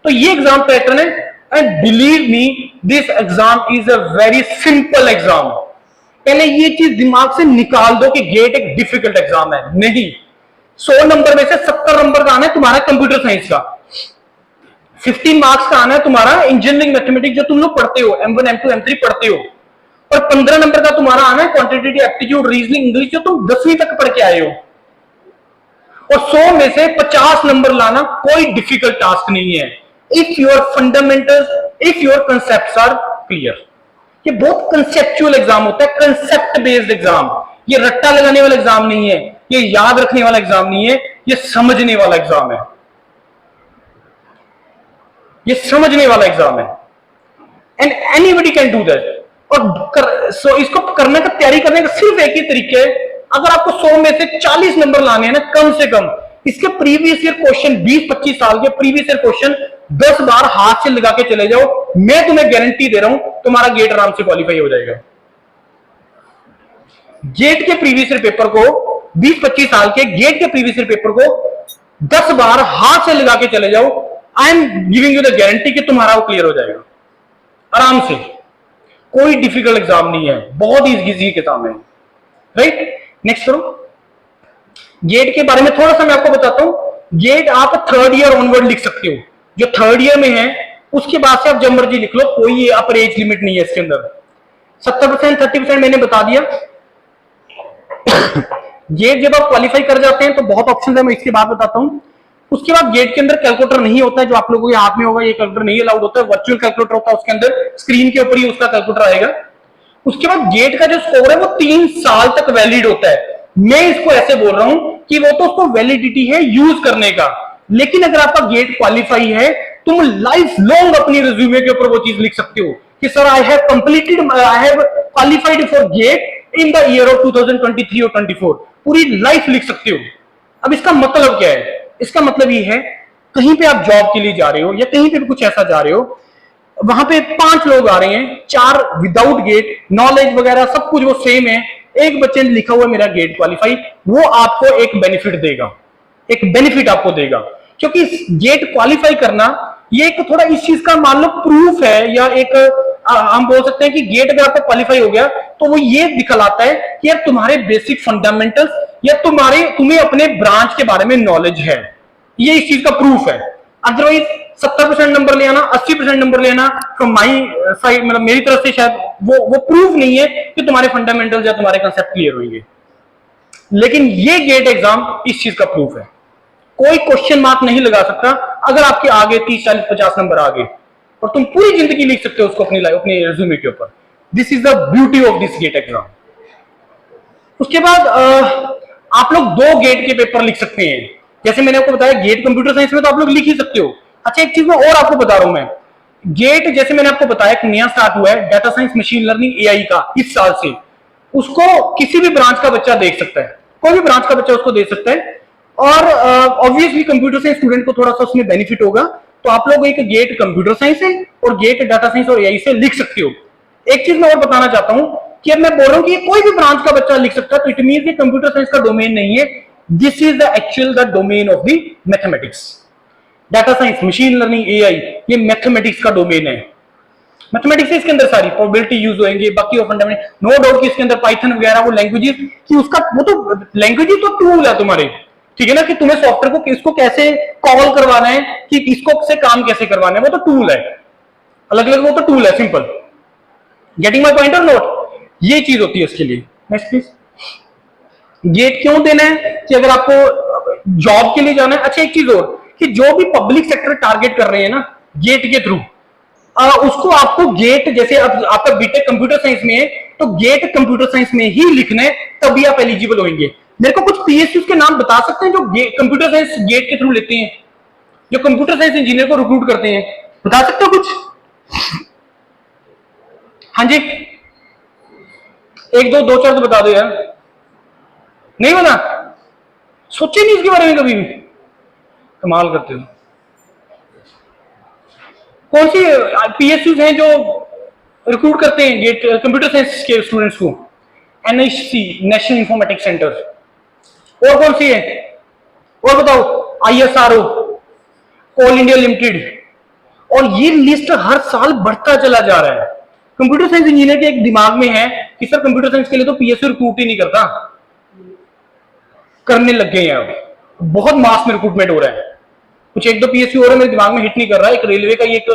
तो ये एग्जाम पैटर्न है, and believe me this exam is a very simple exam. पहले ये चीज दिमाग से निकाल दो कि गेट एक डिफिकल्ट एग्जाम है, नहीं। 100 नंबर में से 70 नंबर का आना है तुम्हारा कंप्यूटर साइंस का, 15 मार्क्स का आना है तुम्हारा इंजीनियरिंग मैथमेटिक्स जो तुम लोग पढ़ते हो, M1 M2 M3 पढ़ते हो, और 15 नंबर का तुम्हारा आना है क्वांटिटेटिव एप्टीट्यूड, रीजनिंग, इंग्लिश जो तुम 10वीं तक पढ़ के आए हो। और 100 में से 50 नंबर लाना कोई डिफिकल्ट टास्क नहीं है, if your fundamentals, if your concepts are clear. ये बहुत कंसेप्चुअल एग्जाम होता है, कंसेप्ट बेस्ड एग्जाम। ये रट्टा लगाने वाला एग्जाम नहीं है, ये याद रखने वाला एग्जाम नहीं है, ये समझने वाला एग्जाम है। ये समझने वाला एग्जाम है, and anybody can do that. और इसको करने का, तैयारी करने का सिर्फ एक ही तरीका है। अगर आपको 100 में से 40 नंबर लाने हैं ना, कम से कम इसके प्रीवियस ईयर क्वेश्चन, 20-25 साल के प्रीवियस ईयर क्वेश्चन 10 बार हाथ से लगा के चले जाओ, मैं तुम्हें गारंटी दे रहा हूं तुम्हारा गेट आराम से क्वालिफाई हो जाएगा। गेट के प्रीवियस ईयर पेपर को, 20-25 साल के गेट के प्रीवियस ईयर पेपर को 10 बार हाथ से लगा के चले जाओ, I am giving you the guarantee कि तुम्हारा वो क्लियर हो जाएगा आराम से। कोई डिफिकल्ट एग्जाम नहीं है, बहुत इजी एग्जाम है, राइट। नेक्स्ट करो। गेट के बारे में थोड़ा सा मैं आपको बताता हूं। गेट आप 3rd ईयर ऑनवर्ड लिख सकते हो, जो थर्ड ईयर में है उसके बाद से आप जब मर्जी लिख लो, कोई ये अपर एज लिमिट नहीं है इसके अंदर। 70% 30% मैंने बता दिया। गेट जब आप क्वालिफाई कर जाते हैं तो बहुत ऑप्शन है, मैं इसके बाद बताता हूं। उसके बाद गेट के अंदर कैलकुलेटर नहीं होता है, जो आप लोगों के हाथ में होगा ये कैलकुलेटर नहीं अलाउड होता है, वर्चुअल कैलकुलेटर होता है, उसके अंदर स्क्रीन के ऊपर ही उसका कैलकुलेटर आएगा। उसके बाद गेट का जो स्कोर है वो 3 साल तक वैलिड होता है। मैं इसको ऐसे बोल रहा हूं कि वो तो उसको वैलिडिटी है यूज करने का, लेकिन अगर आपका गेट क्वालिफाई है तुम लाइफ लॉन्ग अपनी रिज्यूमे के ऊपर वो चीज लिख सकते हो कि sir I have completed, I have qualified for gate in the year of 2023 और 24, पूरी लाइफ लिख सकते हो। अब इसका मतलब क्या है? इसका मतलब ये है कहीं पे आप जॉब के लिए जा रहे हो या कहीं पे भी कुछ ऐसा जा रहे हो, वहां पे 5 लोग आ रहे हैं, 4 विदाउट गेट, नॉलेज वगैरह सब कुछ वो सेम है, एक बच्चे ने लिखा हुआ मेरा गेट क्वालिफाई, वो आपको एक बेनिफिट देगा, एक बेनिफिट आपको देगा, क्योंकि गेट क्वालिफाई करना ये एक थोड़ा इस चीज का मान लो प्रूफ है, या एक हम बोल सकते हैं कि गेट अगर आपका क्वालिफाई हो गया तो वो ये दिखलाता है कि यार तुम्हारे बेसिक फंडामेंटल्स या तुम्हें अपने ब्रांच के बारे में नॉलेज है, ये इस चीज का प्रूफ है। अदरवाइज 70% नंबर ले आना, 80% नंबर लेना फ्रॉम माई साइड, मतलब मेरी तरफ से शायद वो प्रूफ नहीं है कि तुम्हारे फंडामेंटल्स या तुम्हारे कंसेप्ट क्लियर होंगे। लेकिन ये गेट एग्जाम इस चीज का प्रूफ है, कोई क्वेश्चन मार्क नहीं लगा सकता अगर आपके आगे 30 40 50 नंबर आ गए, और तुम पूरी जिंदगी लिख सकते हो उसको अपनी लाइफ, अपने रिज्यूमे के ऊपर। This is the beauty of this GATE exam. उसके बाद आप लोग 2 गेट के पेपर लिख सकते हैं, जैसे मैंने आपको बताया गेट कंप्यूटर साइंस में तो आप लोग लिख ही सकते हो। अच्छा, एक चीज मैं और आपको बता रहा हूं, मैं गेट जैसे मैंने आपको बताया कि नया स्टार्ट हुआ है data science machine learning AI का इस साल से, उसको किसी भी ब्रांच का बच्चा देख सकता है, कोई भी ब्रांच का बच्चा उसको देख सकता है, और ऑब्वियसली कंप्यूटर साइंस स्टूडेंट को थोड़ा सा उसमें बेनिफिट होगा। तो आप लोग एक गेट कंप्यूटर साइंस है और गेट डाटा साइंस और एआई से लिख सकते हो। एक चीज मैं और बताना चाहता हूं कि अब मैं बोल रहा हूं कि कोई भी ब्रांच का बच्चा लिख सकता है, तो इट मींस ये कंप्यूटर साइंस का डोमेन नहीं है, this is the actual the domain of the mathematics. Data science machine learning AI ये मैथमेटिक्स का डोमेन है, मैथमेटिक्स इसके अंदर सारी प्रोबेबिलिटी यूज होंगे, बाकी और फंडामेंटल नो डाउट कि इसके अंदर पाइथन वगैरह वो लैंग्वेजेस की उसका वो तो लैंग्वेजेस तो टूल है तुम्हारे, ठीक है ना, कि तुम्हें सॉफ्टवेयर को इसको कैसे कॉल करवाना है, कि इसको से काम कैसे करवाना है, वो तो टूल है, अलग अलग वो तो टूल है, सिंपल। गेटिंग माय पॉइंट और नोट, ये चीज होती है उसके लिए। Next please. गेट क्यों देना है? कि अगर आपको जॉब के लिए जाना है। अच्छा, एक चीज और कि जो भी पब्लिक सेक्टर टारगेट कर रहे हैं ना गेट के थ्रू, उसको आपको गेट, जैसे अब आपका बीटेक कंप्यूटर साइंस में है तो गेट कंप्यूटर साइंस में ही लिखना है, तभी आप एलिजिबल होंगे। मेरे को कुछ पीएसयू के नाम बता सकते हैं जो कंप्यूटर साइंस गेट के थ्रू लेते हैं, जो कंप्यूटर साइंस इंजीनियर को रिक्रूट करते हैं, बता सकते हो कुछ? हाँ जी, एक दो चार तो बता दो यार। नहीं बता? सोचे नहीं इसके बारे में कभी भी? कमाल करते हो। कौन सी पीएसयू हैं जो रिक्रूट करते हैं गेट कंप्यूटर साइंस के स्टूडेंट्स को? NIC, national informatics centre. और कौन सी है? और बताओ। ISRO, all India limited. और ये लिस्ट हर साल बढ़ता चला जा रहा है। कंप्यूटर साइंस इंजीनियर के एक दिमाग में है कि सर कंप्यूटर साइंस के लिए तो पीएसयू रिक्रूट ही नहीं करता, करने लग गए हैं अब, बहुत मास में रिक्रूटमेंट हो रहा है। कुछ एक दो पीएसयू और मेरे दिमाग में हिट नहीं कर रहा है, एक रेलवे का एक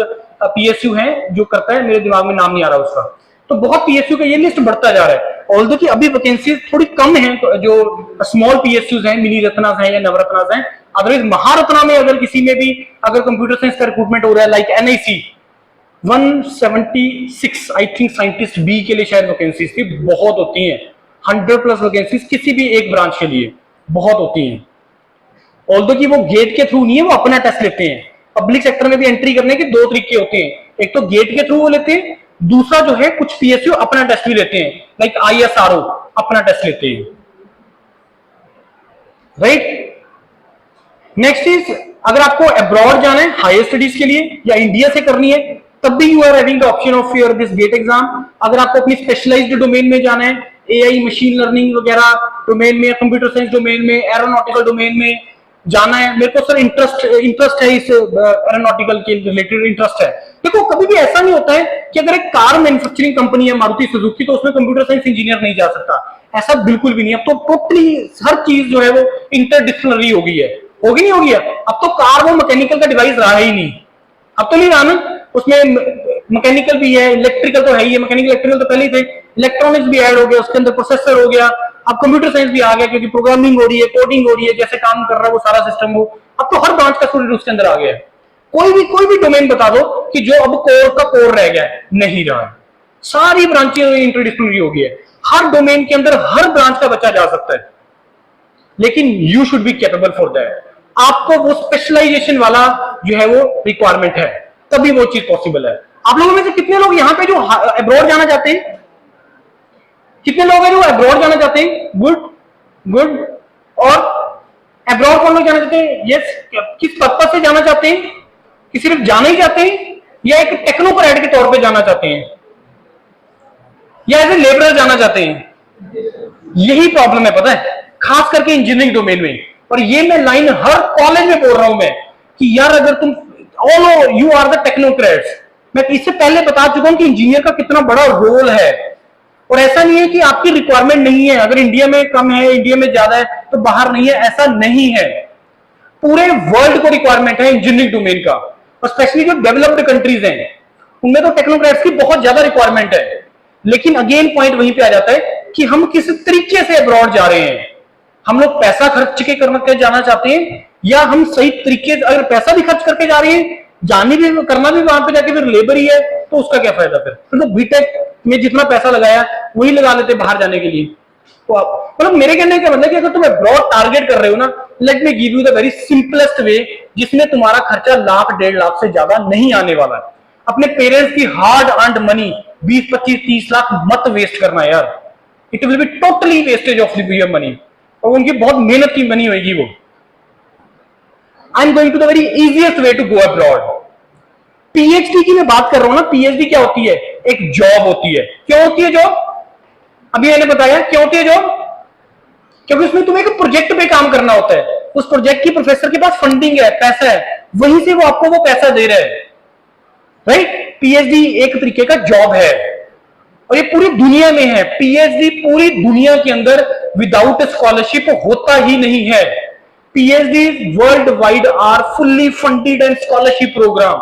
पीएसयू है जो करता है, मेरे दिमाग में नाम नहीं आ रहा उसका। तो बहुत पीएसयू का ये लिस्ट बढ़ता जा रहा है। ऑल्दो कि अभी वैकेंसीज थोड़ी कम है, जो स्मॉल पीएसयूज हैं, मिनी रत्नास हैं या नवरत्नास हैं। अदरवाइज महारत्ना में अगर किसी में भी अगर कंप्यूटर साइंस का रिक्रूटमेंट हो रहा है, like NIC 176 I think scientist B के लिए शायद वैकेंसीज थी, बहुत होती हैं, 100+ वैकेंसीज किसी भी एक ब्रांच के लिए बहुत होती हैं। ऑल्दो कि वो गेट के थ्रू नहीं है, वो अपना टेस्ट लेते हैं। पब्लिक सेक्टर में भी एंट्री करने के 2 तरीके होते हैं, एक तो गेट के थ्रू वो लेते हैं, दूसरा जो है कुछ पीएसयू अपना टेस्ट भी लेते हैं, लाइक आईएसआरओ अपना टेस्ट लेते हैं, राइट। नेक्स्ट इज, अगर आपको अब्रॉड जाना है हायर स्टडीज के लिए या इंडिया से करनी है, तब भी you are having the option of your this GATE exam. अगर आपको अपनी स्पेशलाइज्ड डोमेन में जाना है, एआई मशीन लर्निंग वगैरह डोमेन में, कंप्यूटर साइंस डोमेन में, एरोनॉटिकल डोमेन में जाना है, मेरे को सर इंटरेस्ट है इस एरोनॉटिकल के रिलेटेड इंटरेस्ट है। देखो कभी भी ऐसा नहीं होता है कि अगर एक कार मैन्युफैक्चरिंग कंपनी है मारुति सुजुकी तो उसमें कंप्यूटर साइंस इंजीनियर नहीं जा सकता, ऐसा बिल्कुल भी नहीं। अब तो टोटली हर चीज जो है वो इंटरडिसिप्लिनरी हो गई है, होगी नहीं होगी। अब तो कार वो मैकेनिकल का डिवाइस रहा ही नहीं, अब तो नहीं रहा ना, उसमें मैकेनिकल भी है, इलेक्ट्रिकल तो है ही है, मैकेनिकल इलेक्ट्रिकल तो पहले ही थे, इलेक्ट्रॉनिक्स भी ऐड हो गया, उसके अंदर प्रोसेसर हो गया, अब कंप्यूटर साइंस भी आ गया क्योंकि प्रोग्रामिंग हो रही है, कोडिंग हो रही है, जैसे काम कर रहा है वो सारा सिस्टम हो, अब तो हर ब्रांच का स्टूडेंट उसके अंदर आ गया है। कोई भी डोमेन बता दो कि जो अब कोर का कोर रह गया है, नहीं रहा है, सारी ब्रांचें इंटरडिसिप्लिनरी हो गई है, हर डोमेन के अंदर हर ब्रांच का बच्चा जा सकता है, लेकिन you should be capable for that. आपको वो स्पेशलाइजेशन वाला जो है वो रिक्वायरमेंट है, तभी वो चीज पॉसिबल है। आप लोगों में से कितने लोग यहां पे जो अब्रॉड जाना चाहते हैं, कितने लोग हैं जो अब्रॉड जाना चाहते हैं? Good good. और अब्रॉड कौन लोग जाना चाहते हैं? यस। किस पर्पज से जाना चाहते हैं? कि सिर्फ जाना ही चाहते हैं, या एक टेक्नोक्रेट के तौर पे जाना चाहते हैं, या एज ए लेबरर जाना चाहते हैं? यही प्रॉब्लम है, पता है, खास करके इंजीनियरिंग डोमेन में। और ये मैं लाइन हर कॉलेज में बोल रहा हूं मैं कि यार अगर तुम all you are the technocrats, मैं इससे पहले बता चुका हूं कि इंजीनियर का कितना बड़ा रोल है। और ऐसा नहीं है कि आपकी रिक्वायरमेंट नहीं है, अगर इंडिया में कम है, इंडिया में ज्यादा है तो बाहर नहीं है, ऐसा नहीं है। पूरे वर्ल्ड को रिक्वायरमेंट है इंजीनियरिंग डोमेन का, और स्पेशली जो डेवलप्ड कंट्रीज हैं उनमें तो टेक्नोक्रेट्स की बहुत ज्यादा रिक्वायरमेंट है। लेकिन अगेन पॉइंट वहीं पे आ जाता है कि हम किस तरीके से अब्रॉड जा रहे हैं। हम लोग पैसा खर्च के करके जाना चाहते हैं, या हम सही तरीके से, अगर पैसा भी खर्च करके जा रहे हैं, जाने भी करना भी वहां पे जाके फिर लेबर ही है, तो उसका क्या फायदा फिर? तो बीटेक में जितना पैसा लगाया वही लगा लेते बाहर जाने के लिए। तो आप मतलब मेरे कहने का मतलब कि अगर तुम अब्रॉड टारगेट कर रहे हो ना, let me give you the very simplest way, जिसमें तुम्हारा खर्चा 1 लाख 1.5 लाख से ज्यादा नहीं आने वाला है। अपने पेरेंट्स की हार्ड अर्न्ड मनी 20, 25, 30 लाख मत वेस्ट करना यार, it will be totally wastage of your money, और उनकी बहुत मेहनत की मनी होगी वो। I am going to the very easiest way to go abroad. PhD की मैं बात कर रहा हूं ना, पीएचडी क्या होती है? एक जॉब होती है। क्यों होती है जॉब? अभी मैंने बताया क्यों होती है जॉब, क्योंकि उसमें तुम्हें एक प्रोजेक्ट पे काम करना होता है, उस प्रोजेक्ट की प्रोफेसर के पास फंडिंग है, पैसा है, वहीं से वो आपको वो पैसा दे रहे हैं, राइट? पीएचडी एक तरीके का जॉब है, और ये पूरी दुनिया में है। पीएचडी पूरी दुनिया के अंदर विदाउट स्कॉलरशिप होता ही नहीं है। PhD world wide are fully funded and scholarship program.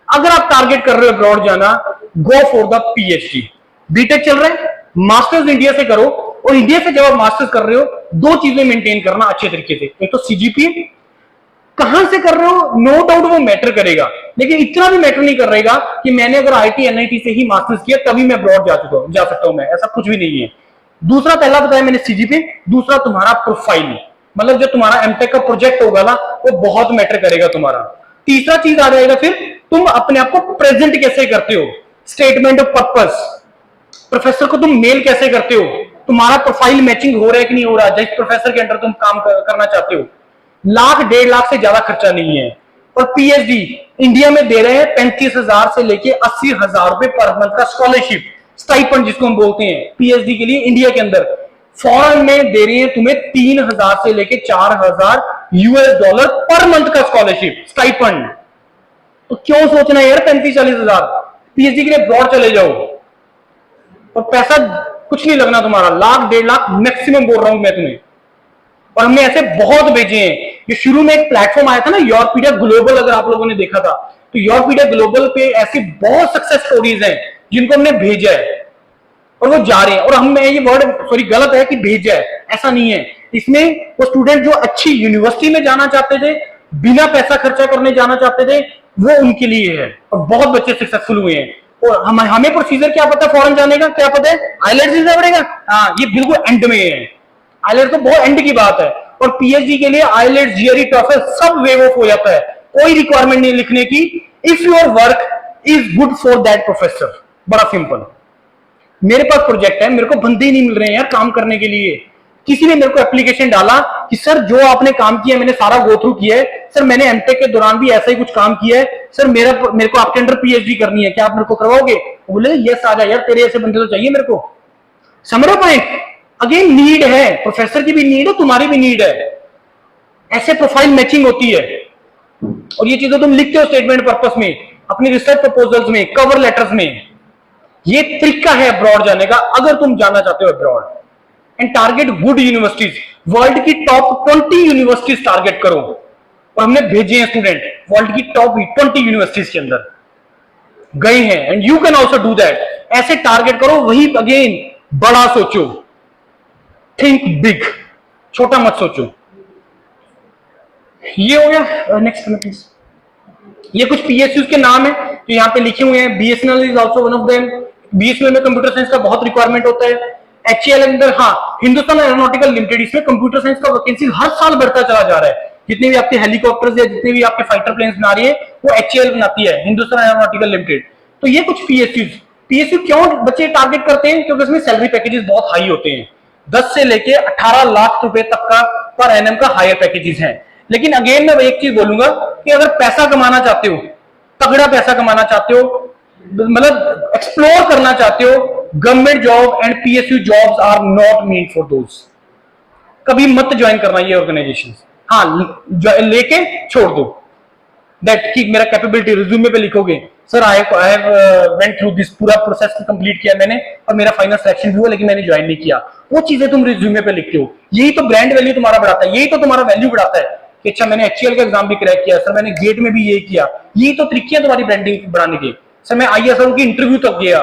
अगर आप टारगेट कर रहे हो अब्रॉड जाना, go for the PhD. BTech चल रहा है, मास्टर्स इंडिया से करो, और इंडिया से जब आप मास्टर्स कर रहे हो, 2 चीजें मेंटेन करना अच्छे तरीके से। एक तो सीजीपीए, कहां से कर रहे हो नो डाउट वो मैटर करेगा, लेकिन इतना भी मैटर नहीं करेगा कि मैंने अगर आईटी एनआईटी से ही मास्टर्स किया तभी मैं अब्रॉड जा सकता हूं मैं, ऐसा कुछ भी नहीं है। दूसरा, पहला बताया मैंने सीजीपीए, दूसरा तुम्हारा प्रोफाइल, मतलब जो तुम्हारा एमटेक का प्रोजेक्ट होगा ना, वो बहुत मैटर करेगा तुम्हारा। तीसरा चीज आ जाएगा फिर, तुम अपने आप को प्रेजेंट कैसे करते हो, स्टेटमेंट ऑफ पर्पस, प्रोफेसर को तुम मेल कैसे करते हो, तुम्हारा प्रोफाइल मैचिंग हो रहा है कि नहीं हो रहा, जिस प्रोफेसर के अंडर तुम काम करना चाहते हो। 1 लाख 1.5 लाख से ज्यादा खर्चा नहीं है। और पीएचडी इंडिया में दे रहे हैं 35,000 से लेके 80,000 रुपए पर मंथ का स्कॉलरशिप, स्टाइपेंड जिसको हम बोलते हैं पीएचडी के लिए इंडिया के अंदर। फॉरेन में दे रहे हैं तुम्हें 3,000 से लेके 4,000 यूएस डॉलर पर मंथ का स्कॉलरशिप, स्टाइपेंड। तो क्यों सोचना है यार 35-40 हजार, पीएचडी के लिए अब्रॉड चले जाओ, और पैसा कुछ नहीं लगना तुम्हारा, 1 लाख 1.5 लाख मैक्सिमम बोल रहा हूं मैं तुम्हें। और हमने ऐसे बहुत भेजे हैं। ये शुरू में एक प्लेटफॉर्म आया था ना, योरपीडिया ग्लोबल, अगर आप लोगों ने देखा था, तो योरपीडिया ग्लोबल पे ऐसी बहुत सक्सेस स्टोरीज हैं जिनको हमने भेजा है, और वो जा रहे हैं। और हम, ये वर्ड सॉरी गलत है कि भेजा है, ऐसा नहीं है। इसमें वो स्टूडेंट जो अच्छी यूनिवर्सिटी में जाना चाहते थे, बिना पैसा खर्चा करने जाना चाहते थे, वो उनके लिए है, और बहुत बच्चे सक्सेसफुल हुए हैं। और हमें प्रोसीजर क्या पता है फॉरेन जाने का, क्या पता है? आईलेट्स देना पड़ेगा, हाँ, ये बिल्कुल एंड में है। आईलेट्स तो बहुत एंड की बात है, और पीएचडी के लिए आईलेट्स, जीआरई, टॉफल सब वेव ऑफ हो जाता है, कोई रिक्वायरमेंट नहीं लिखने की, if your work is good for that professor. बड़ा सिंपल। मेरे पास प्रोजेक्ट है, मेरे को बंदे ही नहीं मिल रहे हैं यार काम करने के लिए। किसी ने मेरे को एप्लीकेशन डाला कि सर जो आपने काम किया मैंने सारा गो थ्रू किया है, सर मैंने एमटेक के दौरान भी ऐसा ही कुछ काम किया है, सर मेरे को आपके अंडर पीएचडी करनी है, क्या आप मेरे को करवाओगे? बोले यस आ जा यार, तेरे ऐसे बंदे तो चाहिए मेरे को। समझ रहे हो पॉइंट? अगेन नीड है, प्रोफेसर की भी नीड है, तुम्हारी भी नीड है। ऐसे प्रोफाइल मैचिंग होती है, और ये चीजें तुम लिखते हो स्टेटमेंट पर्पस में, अपनी रिसर्च प्रपोजल्स में, कवर लेटर्स में। ये तरीका है अब्रॉड जाने का, अगर तुम जाना चाहते हो abroad. And target good universities, world की टॉप 20 यूनिवर्सिटीज टारगेट करो। और हमने भेजे हैं स्टूडेंट वर्ल्ड की टॉप 20 यूनिवर्सिटीज के अंदर गए हैं, and you can also do that. ऐसे टारगेट करो, वही अगेन बड़ा सोचो, थिंक बिग, छोटा मत सोचो। ये हो गया। Next please. ये कुछ पीएसयू के नाम है जो यहाँ पे लिखे हुए हैं। BSNL is also one of them. BSNL में कंप्यूटर साइंस का बहुत रिक्वायरमेंट होता है। एचएएल अंदर, हाँ, हिंदुस्तान एरोनॉटिकल लिमिटेड, इसमें कंप्यूटर साइंस का वैकेंसी हर साल बढ़ता चला जा रहा है। जितने भी आपके हेलीकॉप्टर्स या जितने भी आपके फाइटर प्लेन्स बना रही है वो एचएएल बनाती है, हिंदुस्तान एरोनॉटिकल लिमिटेड। तो ये कुछ पीएसयू क्यों बच्चे टारगेट करते हैं? क्योंकि इसमें सैलरी पैकेजेस बहुत हाई होते हैं, 10 से लेके 18 लाख रुपए तक का पर एनएम का हायर पैकेजेस हैं। लेकिन अगेन मैं एक चीज बोलूंगा कि अगर पैसा कमाना चाहते हो, तगड़ा पैसा कमाना चाहते हो, मतलब एक्सप्लोर करना चाहते हो, government job and PSU jobs are not made for those. कभी मत ज्वाइन करना ये ऑर्गेनाइजेशन। हाँ, लेके छोड़ दो दैट कि मेरा कैपेबिलिटी रिज्यूमे पे लिखोगे sir I have went through this, पूरा प्रोसेस कंप्लीट किया मैंने और मेरा फाइनल सिलेक्शन भी हुआ लेकिन मैंने ज्वाइन नहीं किया। वो चीजें तुम रिज्यूमे पे लिखते हो, यही तो ब्रांड वैल्यू तुम्हारा बढ़ाता है, यही तो तुम्हारा वैल्यू बढ़ाता है कि अच्छा मैंने एचसीएल का एग्जाम भी क्रैक किया, सर मैंने गेट में भी ये किया। यही तो तरीके हैं तुम्हारी ब्रांडिंग बढ़ाने के। सर मैं आईएसआर की इंटरव्यू तक गया।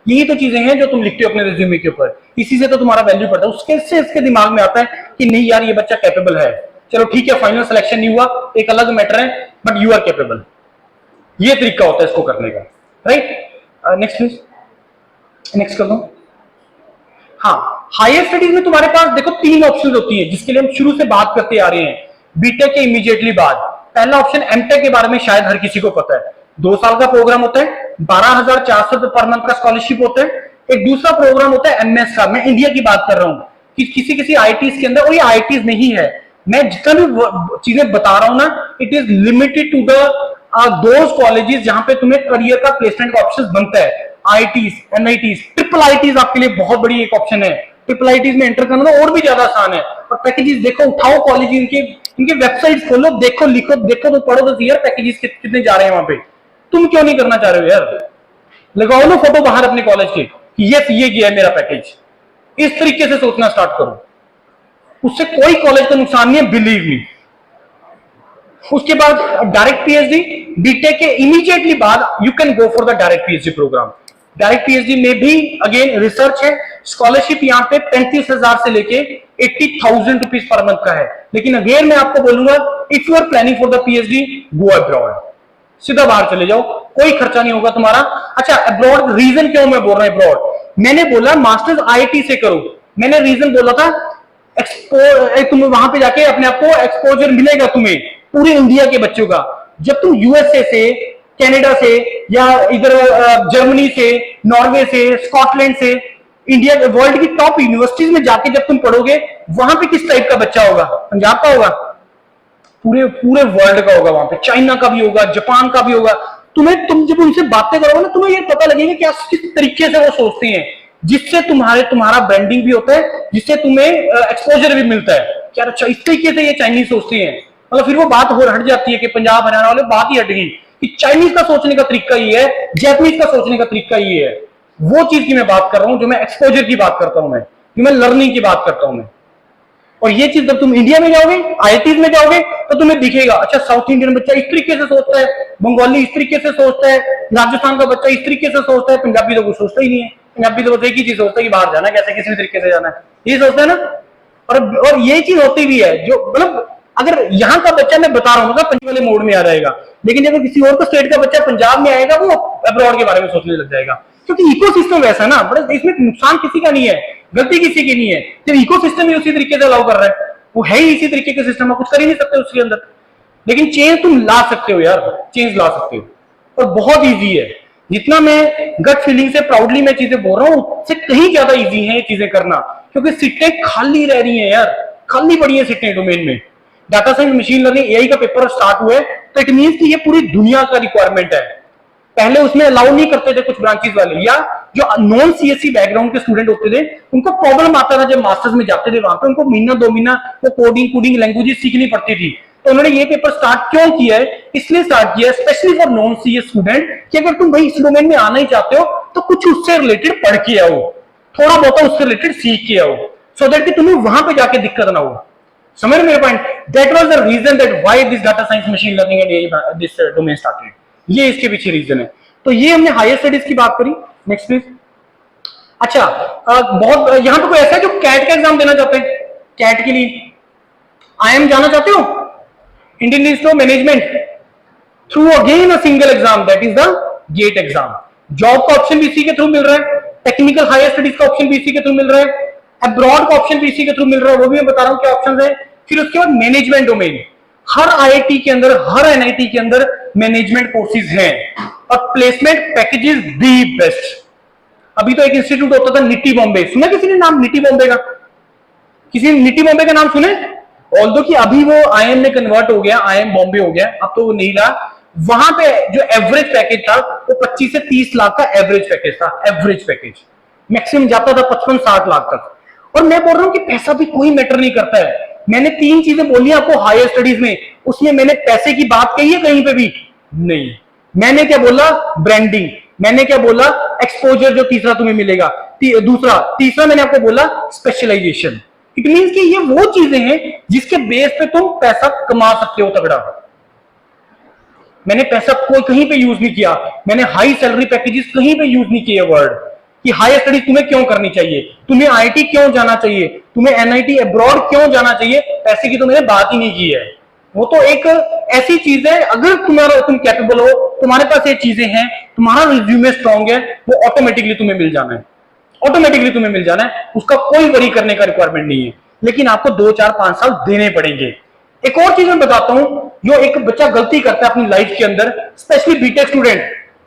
यही तो चीजें हैं जो तुम लिखते हो अपने रिज्यूमे के ऊपर, इसी से तो तुम्हारा वैल्यू बढ़ता है। उसके से इसके दिमाग में आता है कि नहीं यार ये बच्चा कैपेबल है, चलो ठीक है फाइनल सिलेक्शन नहीं हुआ एक अलग मैटर है, बट यू आर कैपेबल। ये तरीका होता है इसको करने का, राइट। नेक्स्ट प्लीज, नेक्स्ट कर दो। हाँ, हायर स्टडीज में तुम्हारे पास देखो 3 ऑप्शन होती है जिसके लिए हम शुरू से बात करते आ रहे हैं। बीटेक के इमीडिएटली बाद पहला ऑप्शन एमटेक के बारे में शायद हर किसी को पता है। 2 साल का प्रोग्राम होता है, 12,400 रुपए पर मंथ का स्कॉलरशिप होता है। एक दूसरा प्रोग्राम होता है एमएस का, मैं इंडिया की बात कर रहा हूँ कि किसी आईटीज के अंदर, और ये आईटीज नहीं है, मैं जितना भी चीजें बता रहा हूं ना, it is limited to the those colleges जहां पे तुम्हें करियर का प्लेसमेंट का ऑप्शन बनता है। आईटीज, एनआईटीज, ट्रिपल आईटीज आपके लिए बहुत बड़ी एक ऑप्शन है। ट्रिपल आईटीज में एंटर करना और भी ज्यादा आसान है। और पैकेजेस देखो, उठाओ कॉलेज, इनके वेबसाइट खोलो, देखो, लिखो, देखो तो पढ़ो तो यार पैकेजेस कितने जा रहे हैं वहां पे। तुम क्यों नहीं करना चाह रहे हो यार? लगाओ ना फोटो बाहर अपने कॉलेज के, ये किया है मेरा पैकेज। इस तरीके से सोचना स्टार्ट करो, उससे कोई कॉलेज का नुकसान नहीं है, बिलीव मी। उसके बाद डायरेक्ट पीएचडी, बीटेक के इमीडिएटली बाद you can go for the direct PhD program. Direct PhD में भी अगेन रिसर्च है। स्कॉलरशिप यहाँ पे 35,000 से लेके 80,000 रुपीज पर मंथ का है। लेकिन अगेन मैं आपको बोलूंगा, if you are planning for the PhD, go abroad, सीधा बाहर चले जाओ, कोई खर्चा नहीं होगा तुम्हारा। अच्छा, अब्रॉड रीजन क्यों मैं बोल रहा हूं अब्रॉड? मैंने बोला मास्टर्स आईआईटी से करो, मैंने रीजन बोला था तुम वहां पे जाके अपने आप को एक्सपोजर मिलेगा तुम्हें पूरे इंडिया के बच्चों का। जब तुम यूएसए से, कनाडा से, या इधर जर्मनी से, नॉर्वे से, स्कॉटलैंड से, इंडिया वर्ल्ड की टॉप यूनिवर्सिटीज में जाके जब तुम पढ़ोगे, वहां पे किस टाइप का बच्चा होगा? पंजाब का होगा? पूरे वर्ल्ड का होगा वहां पे, चाइना का भी होगा, जापान का भी होगा। तुम जब उनसे बातें करोगे ना, तुम्हें ये पता लगेगा कि किस तरीके से वो सोचते हैं, जिससे तुम्हारा ब्रांडिंग भी होता है, जिससे तुम्हें एक्सपोजर भी मिलता है। क्या अच्छा इस तरीके से ये चाइनीज सोचते हैं, मतलब फिर वो बात हो हट जाती है कि पंजाब हरियाणा वाले, बात ही हट गई कि चाइनीज का सोचने का तरीका ये है, जापानीज का सोचने का तरीका ये है। वो चीज की मैं बात कर रहा हूं, जो मैं एक्सपोजर की बात करता हूं, मैं लर्निंग की बात करता हूं मैं। और ये चीज जब तुम इंडिया में जाओगे, आईआईटीज में जाओगे, तो तुम्हें दिखेगा अच्छा साउथ इंडियन बच्चा इस तरीके से सोचता है, बंगाली इस तरीके से सोचता है, राजस्थान का बच्चा इस तरीके से सोचता है, पंजाबी तो कुछ सोचता ही नहीं है। पंजाबी तो बस एक ही चीज सोचता है कि बाहर जाना, कैसे किसी भी तरीके से जाना है, ये सोचता है ना। और ये चीज होती भी है, जो मतलब अगर यहाँ का बच्चा, मैं बता रहा हूँ, पंजाब वाले मोड में आ जाएगा, लेकिन अगर किसी और का स्टेट का बच्चा पंजाब में आएगा, वो अब्रॉड के बारे में सोचने लग जाएगा, क्योंकि इकोसिस्टम वैसा है ना। बड़ा इसमें नुकसान किसी का नहीं है, गलती किसी की नहीं है, जब इकोसिस्टम ही उसी तरीके से अलाउ कर रहा है, वो है ही इसी तरीके के सिस्टम, आप कुछ कर ही नहीं सकते उसके अंदर। लेकिन चेंज तुम ला सकते हो यार, चेंज ला सकते हो, और बहुत ईजी है। जितना मैं गट फीलिंग से प्राउडली मैं चीजें बोल रहा हूँ, उससे कहीं ज्यादा ईजी है ये चीजें करना, क्योंकि सीटें खाली रह रही हैं यार, खाली पड़ी है सीटें डोमेन में। Data science, machine learning, AI का पेपर स्टार्ट हुआ है, तो इट मींस कि ये पूरी दुनिया का रिक्वायरमेंट है। पहले उसमें अलाउ नहीं करते थे कुछ ब्रांचेस वाले, या जो नॉन सीएससी बैकग्राउंड के स्टूडेंट होते थे, उनको प्रॉब्लम आता था जब मास्टर्स में जाते थे, वहां पे उनको महीना 2 महीना वो कोडिंग लैंग्वेजेस सीखनी पड़ती थी। तो उन्होंने ये पेपर स्टार्ट क्यों किया है? इसलिए स्टार्ट किया है specially for non CS student, कि अगर तुम भाई इस डोमेन में आना ही चाहते हो तो कुछ उससे रिलेटेड पढ़ के आओ, थोड़ा बहुत उससे रिलेटेड सीख के आओ, सो दैट कि तुम्हें वहां पे जाके दिक्कत ना हो। समझ रहे मेरे point? That was the reason that why this data science machine learning and AI this domain started. ये इसके पीछे रीजन है। तो ये हमने हायर स्टडीज की बात करी। Next please. अच्छा, बहुत यहां पे कोई ऐसा है जो कैट का एग्जाम देना चाहते हैं? कैट के लिए आईएम जाना चाहते हो? Indian Institute of Management through again a single exam that is the GATE exam. Job का ऑप्शन भी इसी के थ्रू मिल रहा है, टेक्निकल हायर स्टडीज का ऑप्शन भी इसी के थ्रू मिल रहा है, अब्रॉड का ऑप्शन भी इसी के थ्रू मिल रहा है, वो भी मैं बता रहा हूं क्या ऑप्शन है। फिर उसके बाद मैनेजमेंट डोमेन, हर आईआईटी के अंदर, हर एनआईटी के अंदर मैनेजमेंट कोर्सेज हैं और प्लेसमेंट पैकेजेस दी बेस्ट। अभी तो एक इंस्टीट्यूट होता था निटी बॉम्बे, सुना किसी ने नाम निटी बॉम्बे का? किसी ने निटी बॉम्बे का नाम सुने? ऑल्दो कि अभी वो आईएम में कन्वर्ट हो गया, आईएम बॉम्बे हो गया, अब तो वो नहीं रहा। वहां पे जो एवरेज पैकेज था वो 25 से 30 लाख का एवरेज पैकेज था। एवरेज पैकेज मैक्सिमम जाता था 55-60 लाख तक। और मैं बोल रहा हूं कि पैसा भी कोई मैटर नहीं करता है। मैंने 3 चीजें बोली आपको हायर स्टडीज में, उसमें मैंने पैसे की बात कही है कहीं पे भी नहीं। मैंने क्या बोला? ब्रांडिंग। मैंने क्या बोला? एक्सपोजर जो तीसरा तुम्हें मिलेगा। तीसरा मैंने आपको बोला स्पेशलाइजेशन। इट मींस कि ये वो चीजें हैं जिसके बेस पे तुम पैसा कमा सकते हो तगड़ा। मैंने पैसा कोई कहीं पे यूज नहीं किया, मैंने हाई सैलरी पैकेजेस कहीं पे यूज नहीं किए वर्ड कि हायर स्टडीज तुम्हें क्यों करनी चाहिए, तुम्हें आईआईटी क्यों जाना चाहिए, तुम्हें एनआईटी अब्रॉड क्यों जाना चाहिए। पैसे की तो मैंने बात ही नहीं की है। वो तो एक ऐसी चीज है, अगर तुम कैपेबल हो, तुम्हारे पास ये चीजें हैं, तुम्हारा रिज्यूमे स्ट्रांग है, वो ऑटोमेटिकली तुम्हें मिल जाना है। ऑटोमेटिकली तुम्हें मिल जाना है, उसका कोई वरी करने का रिक्वायरमेंट नहीं है। लेकिन आपको 2, 4, 5 साल देने पड़ेंगे। एक और चीज मैं बताता हूं, जो एक बच्चा गलती करता है अपनी लाइफ के अंदर, स्पेशली बीटेक स्टूडेंट।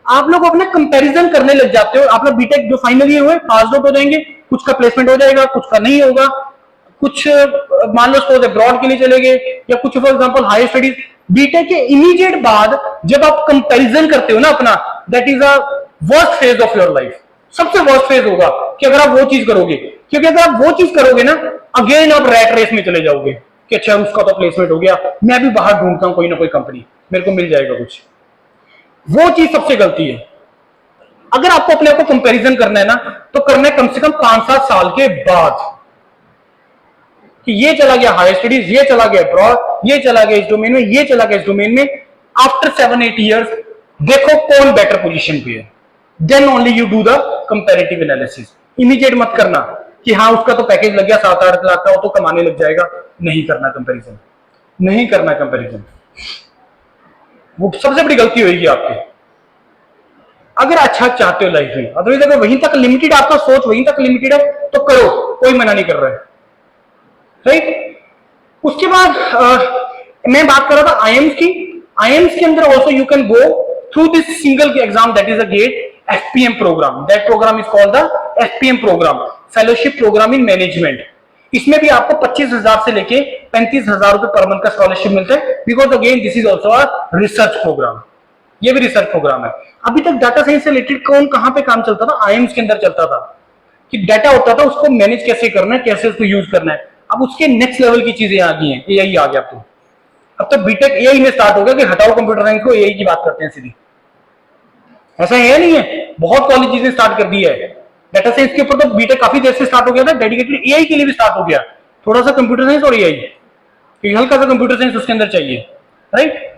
आप लोग अपने कंपैरिजन करने लग जाते हो। आप लोग बीटेक जो फाइनल ईयर हुए पास आउट हो जाएंगे, कुछ का प्लेसमेंट हो जाएगा, कुछ का नहीं होगा, कुछ मान लो सपोज अब्रॉड के लिए चले गए, या कुछ for example higher studies. BTech के इमीडिएट बाद जब आप कंपैरिजन करते हो ना अपना, that is a worst phase of your life. सबसे वर्स्ट फेज होगा कि अगर आप वो चीज करोगे, क्योंकि अगर आप वो चीज करोगे ना, अगेन आप रैट रेस में चले जाओगे कि अच्छा उसका तो प्लेसमेंट हो गया, मैं भी बाहर ढूंढता हूं कोई ना कोई कंपनी, मेरे को मिल जाएगा कुछ। वो चीज सबसे गलती है। अगर आपको अपने आप को कंपैरिजन करना है ना, तो करना है कम से कम 5-7 साल के बाद कि ये चला गया हायर स्टडीज, ये चला गया अब्रॉड, ये चला गया इस डोमेन में, ये चला गया इस डोमेन में। आफ्टर 7-8 ईयर्स देखो कौन बेटर पोजीशन पे है, then only you do the comparative analysis. Immediate मत करना कि हाँ उसका तो पैकेज लग गया 7-8 लाख का, वो तो कमाने लग जाएगा। नहीं करना कंपैरिजन, नहीं करना कंपैरिजन, वो सबसे बड़ी गलती होगी आपकी। अगर अच्छा चाहते हो लाइफ में, अदरवाइज अगर वहीं तक लिमिटेड, आपका सोच वहीं तक लिमिटेड है, तो करो, कोई मना नहीं कर रहा है, राइट। उसके बाद मैं बात कर रहा था आईएम्स की। आईएम्स के अंदर also you can go through this single exam, that is a GATE FPM program. That program is called the FPM program, fellowship program in management. इसमें भी आपको 25,000 से लेके 35,000 रुपए पर मंथ का स्कॉलरशिप मिलता है, because again this is also a research program. ये भी रिसर्च प्रोग्राम है। अभी तक डाटा साइंस से रिलेटेड कौन कहां पे काम चलता था? आईएम्स के अंदर चलता था कि डाटा होता था, उसको मैनेज कैसे करना है, कैसे उसको यूज करना है। अब उसके नेक्स्ट लेवल की चीजें आ गई हैं, एआई आ गया। अब तो बीटेक एआई में स्टार्ट हो गया कि हटाओ कंप्यूटर साइंस को, एआई की बात करते हैं सीधी। ऐसा है नहीं है, बहुत कॉलेजेस ने स्टार्ट कर दिया है। डाटा साइंस के ऊपर तो बीटेक काफी देर से स्टार्ट हो गया था, डेडिकेटेड एआई के लिए भी स्टार्ट हो गया। थोड़ा सा कंप्यूटर साइंस और एआई, क्योंकि हल्का सा कंप्यूटर साइंस उसके अंदर चाहिए, राइट।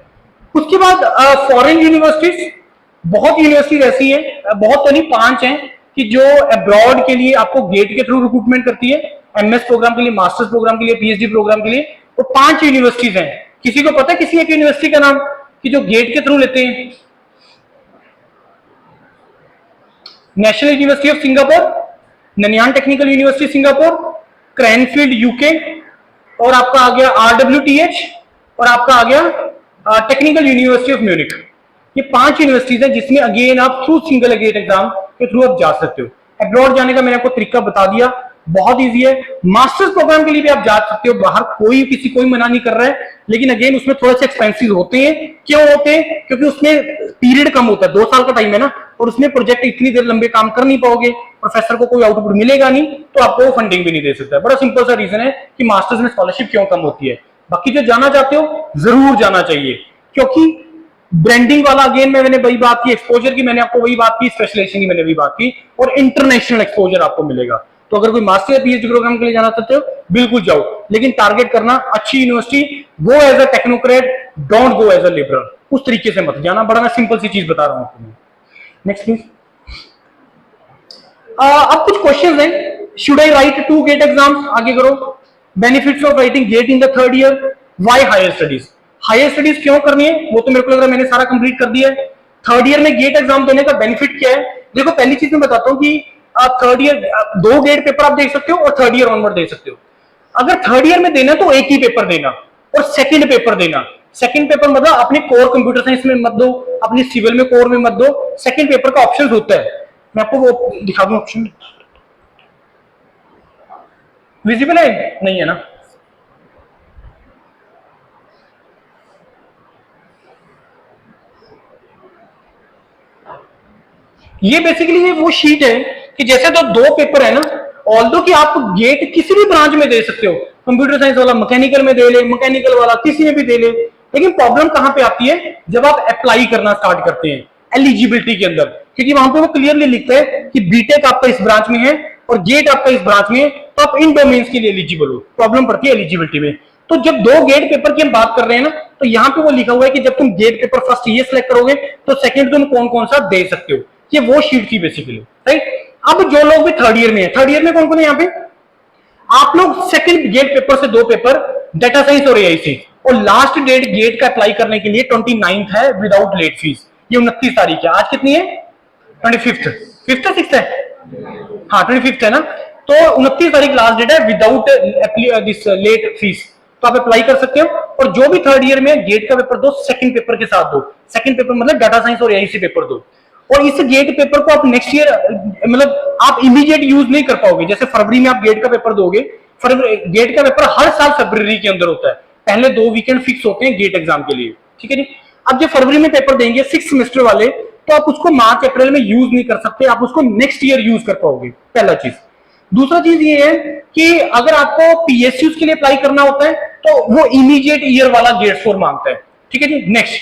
उसके बाद फॉरेन यूनिवर्सिटीज, बहुत यूनिवर्सिटीज ऐसी है, बहुत तो नहीं 5 हैं, कि जो अब्रॉड के लिए आपको गेट के थ्रू रिक्रूटमेंट करती है, एमएस प्रोग्राम के लिए, मास्टर्स प्रोग्राम के लिए, पीएचडी प्रोग्राम के लिए। वो 5 यूनिवर्सिटीज हैं। किसी को पता है किसी एक यूनिवर्सिटी का नाम कि जो गेट के थ्रू लेते हैं? National University of Singapore, Nanyang technical university Singapore, Cranfield UK, और आपका आ गया आरडब्ल्यूटीएच, और आपका आ गया टेक्निकल यूनिवर्सिटी ऑफ म्यूनिक। ये 5 यूनिवर्सिटीज हैं जिसमें अगेन आप थ्रू सिंगल गेट एग्जाम के थ्रू आप जा सकते हो। अब्रॉड जाने का मैंने आपको तरीका बता दिया, बहुत इजी है। मास्टर्स प्रोग्राम के लिए भी आप जा सकते हो बाहर, कोई मना नहीं कर रहा है, लेकिन अगेन उसमें थोड़ा सा एक्सपेंसिव होते हैं। क्यों होते हैं? क्योंकि उसमें पीरियड कम होता है, 2 साल का टाइम है ना, और उसमें प्रोजेक्ट इतनी देर लंबे काम कर नहीं पाओगे, प्रोफेसर को कोई आउटपुट मिलेगा नहीं, तो आपको फंडिंग भी नहीं दे सकता है। बड़ा सिंपल सा रीजन है कि मास्टर्स में स्कॉलरशिप क्यों कम होती है। बाकी जो जाना चाहते हो जरूर जाना चाहिए, क्योंकि ब्रांडिंग वाला अगेन मैंने वही बात की, एक्सपोजर की मैंने आपको वही बात की, स्पेशलाइजेशन की मैंने भी बात की, और इंटरनेशनल एक्सपोजर आपको मिलेगा। तो अगर कोई मास्टर या पीएचडी प्रोग्राम के लिए जाना चाहते हो बिल्कुल जाओ, लेकिन टारगेट करना अच्छी university, go as a technocrat, don't go as a liberal, उस तरीके से मत जाना। बड़ा मैं सिंपल सी चीज बता रहा हूं आपको। Next please. अब कुछ क्वेश्चंस हैं। Should I write 2 GATE exams? आगे करो। Benefits of writing GATE in the third year, why higher studies? Higher studies क्यों करनी है वो तो मेरे को लग रहा है मैंने सारा कंप्लीट कर दिया है। थर्ड ईयर में गेट एग्जाम देने का बेनिफिट क्या है? देखो पहली चीज मैं बताता हूं कि थर्ड ईयर 2 गेट पेपर आप दे सकते हो और थर्ड ईयर ऑनवर्ड दे सकते हो। अगर थर्ड ईयर में देना तो एक ही पेपर देना और सेकंड पेपर देना। सेकंड पेपर मतलब अपने कोर कंप्यूटर साइंस में मत दो, अपनी सिविल में कोर में मत दो। सेकंड पेपर का ऑप्शन होता है, मैं आपको वो दिखा दूं। ऑप्शन विजिबल है? नहीं है ना? ये बेसिकली वो शीट है कि जैसे तो 2 पेपर है ना, ऑल्दो कि आप गेट किसी भी ब्रांच में दे सकते हो, कंप्यूटर साइंस वाला मैकेनिकल में दे ले, मैकेनिकल वाला किसी में भी दे ले, लेकिन प्रॉब्लम कहां पे आती है? जब आप अप्लाई करना स्टार्ट करते हैं एलिजिबिलिटी के अंदर, क्योंकि वहां पे वो क्लियरली लिखता है कि बीटेक आपका इस ब्रांच में है और गेट आपका इस ब्रांच में है, तो आप इन डोमेन्स के लिए एलिजिबल हो। प्रॉब्लम पड़ती है एलिजिबिलिटी में। तो जब 2 गेट पेपर की हम बात कर रहे हैं ना, तो यहां पे वो लिखा हुआ है कि जब तुम गेट पेपर फर्स्ट ये सिलेक्ट करोगे तो सेकंड तुम कौन कौन सा दे सकते हो। ये वो शीट थी बेसिकली, राइट। अब जो लोग भी थर्ड ईयर में है, थर्ड ईयर में कौन कौन है यहाँ पे? आप लोग सेकंड गेट पेपर से 2 पेपर डेटा साइंस और एआईसी, और लास्ट डेट गेट का अप्लाई करने के लिए 29 है विदाउट लेट फीस। ये 29 तारीख है। आज कितनी है? 25th, 5th है 6th है? हाँ 25th है ना। तो 29 तारीख लास्ट डेट है विदाउट दिस लेट फीस, तो आप अप्लाई कर सकते हो। और जो भी थर्ड ईयर में गेट का पेपर दो सेकंड पेपर के साथ दो। सेकंड पेपर मतलब डाटा साइंस और एआईसी पेपर दो। और इस गेट पेपर को आप नेक्स्ट ईयर मतलब आप इमीडिएट यूज नहीं कर पाओगे। जैसे फरवरी में आप गेट का पेपर दोगे, गेट का पेपर हर साल फरवरी के अंदर होता है, पहले 2 वीकेंड फिक्स होते हैं गेट एग्जाम के लिए, ठीक है जी। अब जब फरवरी में पेपर देंगे 6 सेमेस्टर वाले, तो आप उसको मार्च अप्रैल में यूज नहीं कर सकते, आप उसको नेक्स्ट ईयर यूज कर पाओगे, पहला चीज। दूसरा चीज ये है कि अगर आपको पीएसयूज के लिए अप्लाई करना होता है तो वो इमीडिएट ईयर वाला गेट स्कोर मांगता है, ठीक है जी। नेक्स्ट,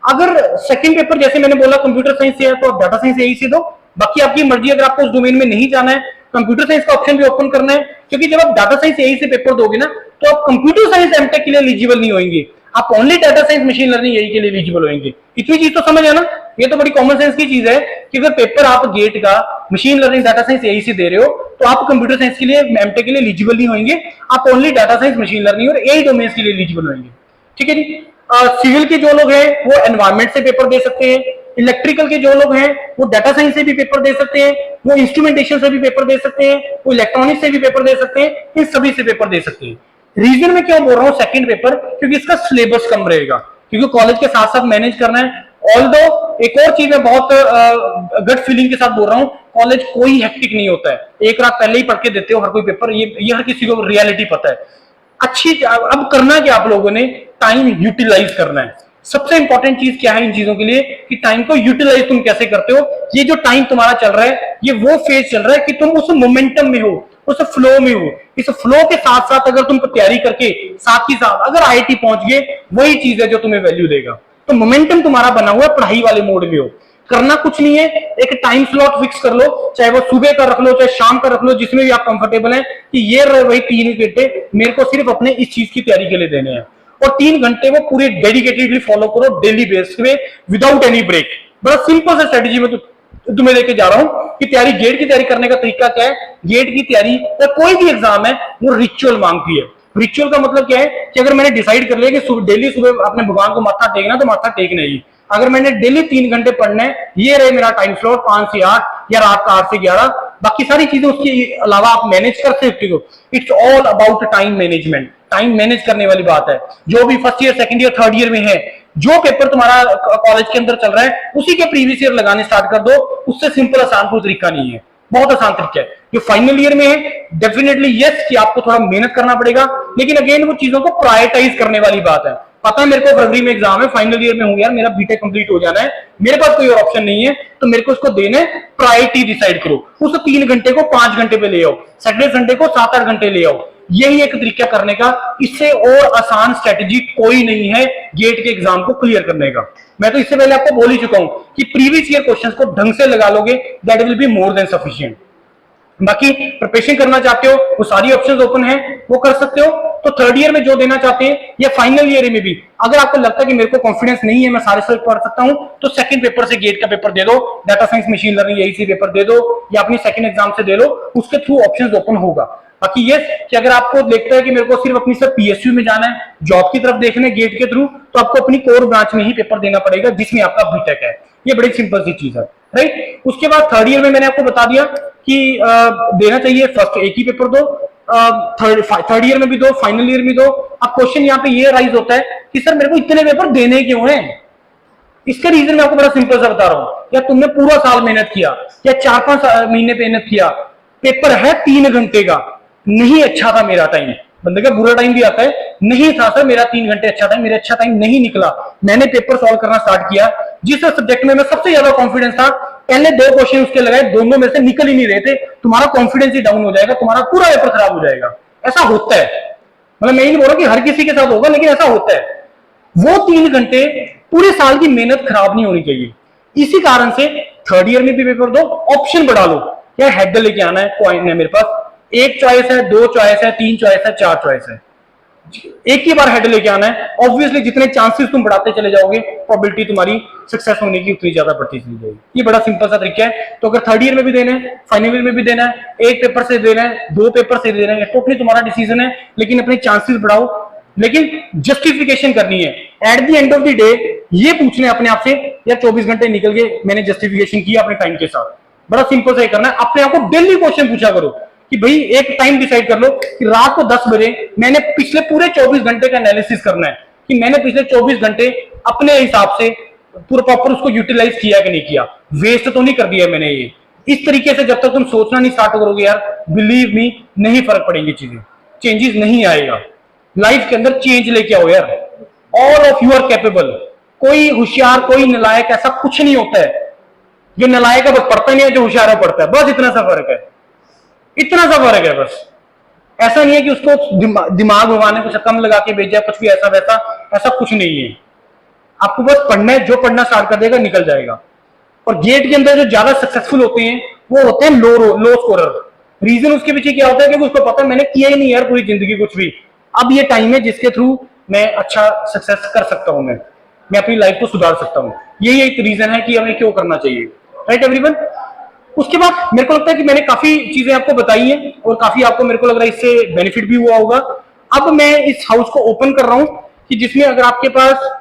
अगर सेकंड पेपर जैसे मैंने बोला कंप्यूटर साइंस से है तो आप डाटा साइंस यही से दो, बाकी आपकी मर्जी। अगर आपको उस डोमेन में नहीं जाना है, कंप्यूटर साइंस का ऑप्शन भी ओपन करना है, क्योंकि जब आप डाटा साइंस यही से पेपर दोगे ना तो आप कंप्यूटर साइंस एमटेक के लिए एलिजिबल नहीं होंगे, आप only data science machine learning यही के लिए एलिजिबल होंगे। इतनी चीज तो समझ है ना, ये तो बड़ी कॉमन सेंस की चीज है कि अगर पेपर आप गेट का मशीन लर्निंग डाटा साइंस यही से दे रहे हो तो आप कंप्यूटर साइंस के लिए एमटेक के लिए एलिजिबल नहीं होंगे, आप only data science machine learning और यही डोमेन के लिए एलिजिबल होंगे, ठीक है जी। सिविल के जो लोग हैं वो एनवायरमेंट से पेपर दे सकते हैं, इलेक्ट्रिकल के जो लोग हैं वो डाटा साइंस से भी पेपर दे सकते हैं, वो इंस्ट्रूमेंटेशन से भी पेपर दे सकते हैं, वो इलेक्ट्रॉनिक्स से भी पेपर दे सकते हैं, इन सभी से पेपर दे सकते हैं। रीजन में क्यों बोल रहा हूं सेकंड पेपर? क्योंकि इसका सिलेबस कम रहेगा, क्योंकि कॉलेज के साथ साथ मैनेज करना है। ऑल्दो एक और चीज मैं बहुत गट फीलिंग के साथ बोल रहा हूं, कॉलेज कोई हेक्टिक नहीं होता है, एक रात पहले ही पढ़ के देते हो हर कोई पेपर, ये हर किसी को रियलिटी पता है। अच्छी अब करना क्या आप लोगों ने? टाइम यूटिलाइज करना है। सबसे इंपॉर्टेंट चीज क्या है इन चीजों के लिए कि टाइम को यूटिलाइज तुम कैसे करते हो। ये जो टाइम तुम्हारा चल रहा है ये वो फेज चल रहा है कि तुम उस मोमेंटम में हो, उस फ्लो में हो। इस फ्लो के साथ साथ अगर तुम तैयारी करके साथ ही साथ अगर आईआईटी पहुंच गए, वही चीज है जो तुम्हें वैल्यू देगा। तो मोमेंटम तुम्हारा बना हुआ है, पढ़ाई वाले मोड में हो, करना कुछ नहीं है, एक टाइम स्लॉट फिक्स कर लो, चाहे वो सुबह का रख लो चाहे शाम का रख लो, जिसमें भी आप कंफर्टेबल हैं कि ये वही 3 घंटे मेरे को सिर्फ अपने इस चीज की तैयारी के लिए देने हैं, और 3 घंटे वो पूरे डेडिकेटेडली फॉलो करो डेली बेस पे विदाउट एनी ब्रेक। बड़ा सिंपल सा स्ट्रेटेजी में तुम्हें लेके जा रहा हूं कि तैयारी गेट की तैयारी करने का तरीका क्या है। गेट की तैयारी या कोई भी एग्जाम है वो रिचुअल मांगती है। रिचुअल का मतलब क्या है कि अगर मैंने डिसाइड कर लिया कि डेली सुबह अपने भगवान को माथा टेकना, तो माथा टेकना ही। अगर मैंने डेली 3 घंटे पढ़ना है, ये रहे मेरा टाइम स्लॉट 5 से 8 या रात का 8 से 11, बाकी सारी चीजें उसके अलावा आप मैनेज कर सकते हो। It's all about time management, time manage करने वाली बात है। जो भी first year second year third year में है, जो पेपर तुम्हारा कॉलेज के अंदर चल रहा है उसी के प्रीवियस ईयर लगाने स्टार्ट कर दो। उससे सिंपल आसान कोई तरीका नहीं है, बहुत आसान तरीका है। जो फाइनल ईयर में है डेफिनेटली यस कि आपको थोड़ा मेहनत करना पड़ेगा, लेकिन अगेन वो चीजों को प्रायोरिटाइज करने वाली बात है। पता है मेरे को फरवरी में एग्जाम है, फाइनल ईयर में हूं यार, मेरा बीटेक कंप्लीट हो जाना है, मेरे पास कोई और ऑप्शन नहीं है, तो मेरे को इसको देने प्रायोरिटी डिसाइड करो। उस 3 घंटे को 5 घंटे पे ले आओ, सैटरडे संडे को 7-8 घंटे ले आओ। यही एक तरीका करने का, इससे और आसान स्ट्रेटेजी कोई नहीं है गेट के एग्जाम को क्लियर करने का। मैं तो इससे पहले आपको बोल ही चुका हूं कि प्रीवियस ईयर क्वेश्चंस को ढंग से लगा लोगे, that will be more than sufficient. बाकी प्रिपरेशन करना चाहते हो वो सारी ऑप्शंस ओपन है, वो कर सकते हो। तो थर्ड ईयर में जो देना चाहते हैं या फाइनल ईयर में भी अगर आपको लगता है कि मेरे को कॉन्फिडेंस नहीं है मैं सारे सब्जेक्ट पढ़ सकता हूं, तो सेकंड पेपर से गेट का पेपर दे दो, डाटा साइंस मशीन लर्निंग यही पेपर दे दो या अपनी सेकंड एग्जाम से दे लो, उसके थ्रू ऑप्शंस ओपन होगा। बाकी ये कि अगर आपको लगता है कि मेरे को सिर्फ अपनी सर पीएसयू में जाना है, जॉब की तरफ देखना है गेट के थ्रू, तो आपको अपनी कोर ब्रांच में ही पेपर देना पड़ेगा जिसमें आपका बीटेक है। ये बड़ी सिंपल सी चीज है, राइट। उसके बाद थर्ड ईयर में मैंने आपको बता दिया कि देना चाहिए फर्स्ट एक ही पेपर दो, थर्ड ईयर में भी दो, फाइनल ईयर में दो। अब क्वेश्चन यहाँ पे ये राइज होता है कि सर मेरे को इतने पेपर देने क्यों हैं? इसका रीजन मैं आपको बड़ा सिंपल सा बता रहा हूं। या तुमने पूरा साल मेहनत किया या 4-5 महीने मेहनत किया, पेपर है 3 घंटे का, नहीं अच्छा था मेरा टाइम, बंदे का बुरा टाइम भी आता है, नहीं था सर मेरा 3 घंटे अच्छा था, मेरा अच्छा टाइम नहीं निकला, मैंने पेपर सॉल्व करना स्टार्ट किया, जिस सब्जेक्ट में मैं सबसे ज्यादा कॉन्फिडेंस था, पहले 2 क्वेश्चन उसके लगाए, दोनों में से निकल ही नहीं रहे थे, तुम्हारा कॉन्फिडेंस ही डाउन हो जाएगा, तुम्हारा पूरा पेपर खराब हो जाएगा। ऐसा होता है, मतलब मैं नहीं बोल रहा कि हर किसी के साथ होगा, लेकिन ऐसा होता है। वो 3 घंटे पूरे साल की मेहनत खराब नहीं होनी चाहिए। इसी कारण से थर्ड ईयर में भी पेपर दो, ऑप्शन बढ़ा लो, या हेड लेके आना है, पॉइंट है मेरे पास, 1 चॉइस है, 2 चॉइस है, 3 चॉइस है, 4 चॉइस है, एक ही बार हेड लेके आना है। ऑब्वियसली जितने चांसेस तुम बढ़ाते चले जाओगे, प्रोबेबिलिटी तुम्हारी सक्सेस होने की उतनी ज्यादा बढ़ती चली जाएगी। ये बड़ा सिंपल सा तरीका है। तो अगर थर्ड ईयर में भी देना है, फाइनल ईयर में भी देना है, एक पेपर से देना है, 2 पेपर से देना है, टोटली तुम्हारा डिसीजन है, लेकिन अपने चांसेस बढ़ाओ, लेकिन जस्टिफिकेशन करनी है। At the end of the day ये पूछने अपने आप से, यार 24 घंटे निकल गए, मैंने जस्टिफिकेशन किया अपने टाइम के साथ। बड़ा सिंपल सा करना है, अपने आप को डेली क्वेश्चन पूछा करो कि भाई एक टाइम डिसाइड कर लो कि रात को 10 बजे मैंने पिछले पूरे 24 घंटे का एनालिसिस करना है कि मैंने पिछले 24 घंटे अपने हिसाब से पूरा प्रॉपर उसको यूटिलाइज किया कि नहीं किया, वेस्ट तो नहीं कर दिया मैंने। ये इस तरीके से जब तक तुम सोचना नहीं स्टार्ट करोगे यार, बिलीव मी नहीं फर्क पड़ेंगी चीजें, चेंजेस नहीं आएगा। लाइफ के अंदर चेंज लेके आओ यार, all of you are capable. कोई होशियार कोई नलायक ऐसा कुछ नहीं होता है, जो नलायक है वो पढ़ता नहीं है, जो होशियार है पढ़ता है, बस इतना सा फर्क है, इतना सा फर्क है बस। ऐसा नहीं है कि उसको दिमाग भगवान ने कुछ कम लगा के भेजा, कुछ भी ऐसा वैसा, ऐसा कुछ नहीं है। आपको बस पढ़ना है, जो पढ़ना स्टार्ट कर देगा निकल जाएगा। और गेट के अंदर जो ज्यादा सक्सेसफुल होते हैं वो होते हैं लो स्कोरर। रीजन उसके पीछे क्या होता है कि उसको पता है मैंने किया ही नहीं यार पूरी जिंदगी कुछ भी, अब ये टाइम है जिसके थ्रू मैं अच्छा सक्सेस कर सकता हूं, मैं अपनी लाइफ को सुधार सकता हूं। यही एक रीजन है कि हमें क्यों करना चाहिए, राइट एवरीवन। उसके बाद मेरे को लगता है कि मैंने काफी चीजें आपको बताई हैं और काफी आपको मेरे को लग रहा है इससे बेनिफिट भी हुआ होगा। अब मैं इस हाउस को ओपन कर रहा हूं कि जिसमें अगर आपके पास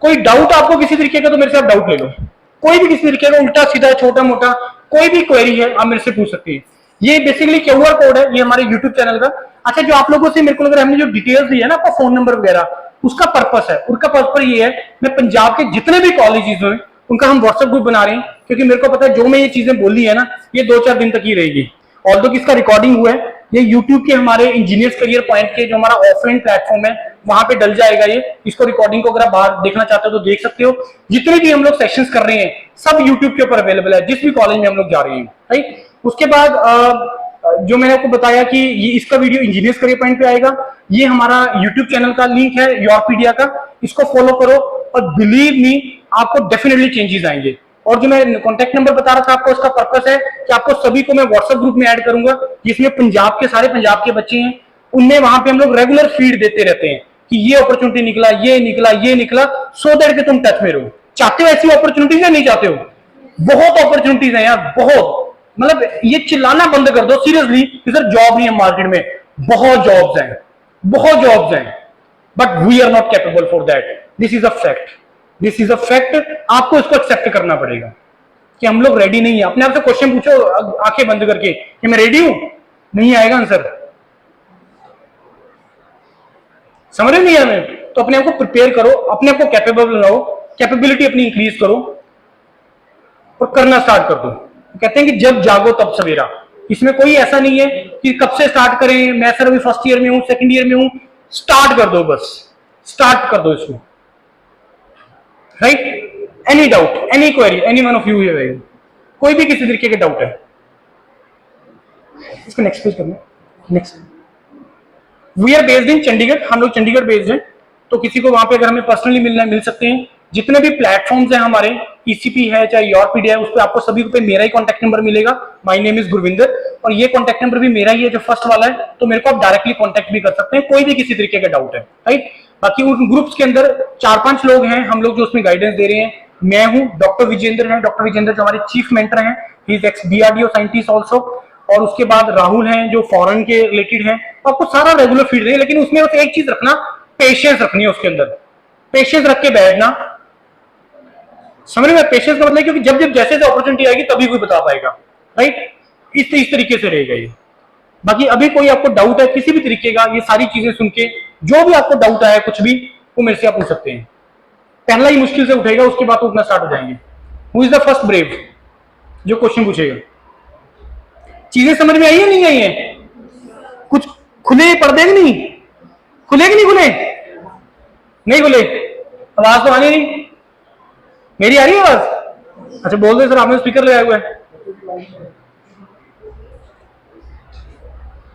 कोई डाउट आपको किसी तरीके का, तो मेरे से आप डाउट ले लो, कोई भी किसी तरीके का, उल्टा सीधा छोटा मोटा कोई भी क्वेरी है आप मेरे से पूछ सकते हैं। ये बेसिकली क्यूआर कोड है, ये हमारे यूट्यूब चैनल का। अच्छा, जो आप लोगों से मेरे को लग रहा है हमने जो डिटेल्स दी है ना, आपका फोन नंबर वगैरह, उसका पर्पस है, उनका पर्पस ये है, मैं पंजाब के जितने भी कॉलेजेस हुए उनका हम व्हाट्सएप ग्रुप बना रहे हैं, क्योंकि मेरे को पता है जो मैं ये चीजें बोली है ना, ये 2-4 दिन तक ही रहेगी। ऑल्दो कि इसका रिकॉर्डिंग हुआ है, ये यूट्यूब के हमारे इंजीनियर्स करियर पॉइंट के जो हमारा ऑफलाइन प्लेटफॉर्म है वहां पे डल जाएगा ये। इसको रिकॉर्डिंग को अगर आप बाहर देखना चाहते हो तो देख सकते हो। जितने भी हम लोग सेशंस कर रहे हैं सब यूट्यूब के ऊपर अवेलेबल है, जिस भी कॉलेज में हम लोग जा रहे हैं, राइट। उसके बाद जो मैंने आपको बताया कि ये इसका वीडियो इंजीनियर्स करियर पॉइंट पे आएगा, ये हमारा यूट्यूब चैनल का लिंक है योरपीडिया का, इसको फॉलो करो और बिलीव मी आपको डेफिनेटली चेंजेस आएंगे। और जो मैं कॉन्टेक्ट नंबर बता रहा था आपको, उसका पर्पस है कि आपको सभी को मैं व्हाट्सएप ग्रुप में ऐड करूंगा, जिसमें पंजाब के सारे पंजाब के बच्चे हैं, उनमें वहां पे हम लोग रेगुलर फीड देते रहते हैं कि ये अपॉर्चुनिटी निकला, ये निकला, ये निकला, सो दैट कि तुम टच में रहो। चाहते हो ऐसी अपॉर्चुनिटीज या नहीं चाहते हो? बहुत अपॉर्चुनिटीज है यार, बहुत, मतलब ये चिल्लाना बंद कर दो सीरियसली कि सर जॉब नहीं है मार्केट में, बहुत जॉब्स हैं, बहुत जॉब्स हैं, but we are not capable for that. This is a fact, this is a fact. आपको इसको एक्सेप्ट करना पड़ेगा कि हम लोग रेडी नहीं है। अपने आप से क्वेश्चन पूछो आंखें बंद करके कि मैं रेडी हूं, नहीं आएगा आंसर, समझ रहे नहीं हमें? तो अपने आप को प्रिपेयर करो, अपने आप को कैपेबल बनाओ, कैपेबिलिटी अपनी इंक्रीज करो और करना स्टार्ट कर दो। कहते हैं कि जब जागो तब सवेरा। इसमें कोई ऐसा नहीं है कि कब से स्टार्ट करें, मैं सर अभी फर्स्ट ईयर में हूं, सेकंड ईयर में हूं, स्टार्ट कर दो, बस स्टार्ट कर दो इसको, right. Any doubt, any query, any one of you है, कोई भी किसी तरीके के डाउट है, इसको नेक्स्ट पेज करना। Next, we are based in Chandigarh, हम लोग चंडीगढ़ बेस्ड हैं। तो किसी को वहां पे अगर हमें पर्सनली मिलना है मिल सकते हैं। जितने भी प्लेटफॉर्म्स हैं हमारे, ईसीपी है चाहे योरपीडिया है, उस पर आपको सभी पे मेरा ही कॉन्टैक्ट नंबर मिलेगा। माय नेम इज गुरविंदर, और ये कॉन्टैक्ट नंबर भी मेरा ही है जो फर्स्ट वाला है, तो मेरे को आप डायरेक्टली कॉन्टैक्ट भी कर सकते हैं, कोई भी किसी तरीके का डाउट है, राइट। बाकी उन ग्रुप्स के अंदर 4-5 लोग हैं हम लोग जो उसमें गाइडेंस दे रहे हैं। मैं हूं, डॉक्टर विजेंद्र हैं, डॉक्टर विजेंद्र जो हमारे चीफ मेंटर हैं, he is x DRDO scientist also. और उसके बाद राहुल हैं जो फॉरेन के रिलेटेड हैं, आपको सारा रेगुलर फीड है, लेकिन उसमें बस एक चीज रखना, पेशेंस रखनी है उसके अंदर, पेशेंस रख के बैठना, समझ में। पेशेंस का मतलब, क्योंकि जब जब जैसे जैसे अपॉर्चुनिटी आएगी तभी कोई बता पाएगा, राइट। इस तरीके से रहेगा ये। बाकी अभी कोई आपको डाउट है किसी भी तरीके का, ये सारी चीजें सुन के जो भी आपको डाउट आया कुछ भी, वो मेरे से आप पूछ सकते हैं। पहला ही मुश्किल से उठेगा, उसके बाद तो उठना स्टार्ट हो जाएंगे। Who is the first brave जो क्वेश्चन पूछेगा? चीजें समझ में आई है नहीं आई है? कुछ खुले पर्दे नहीं खुले कि नहीं खुले? नहीं खुले? आवाज तो आनी नहीं, मेरी आ रही है आवाज? अच्छा बोल दे सर, आपने स्पीकर लगाया हुआ है।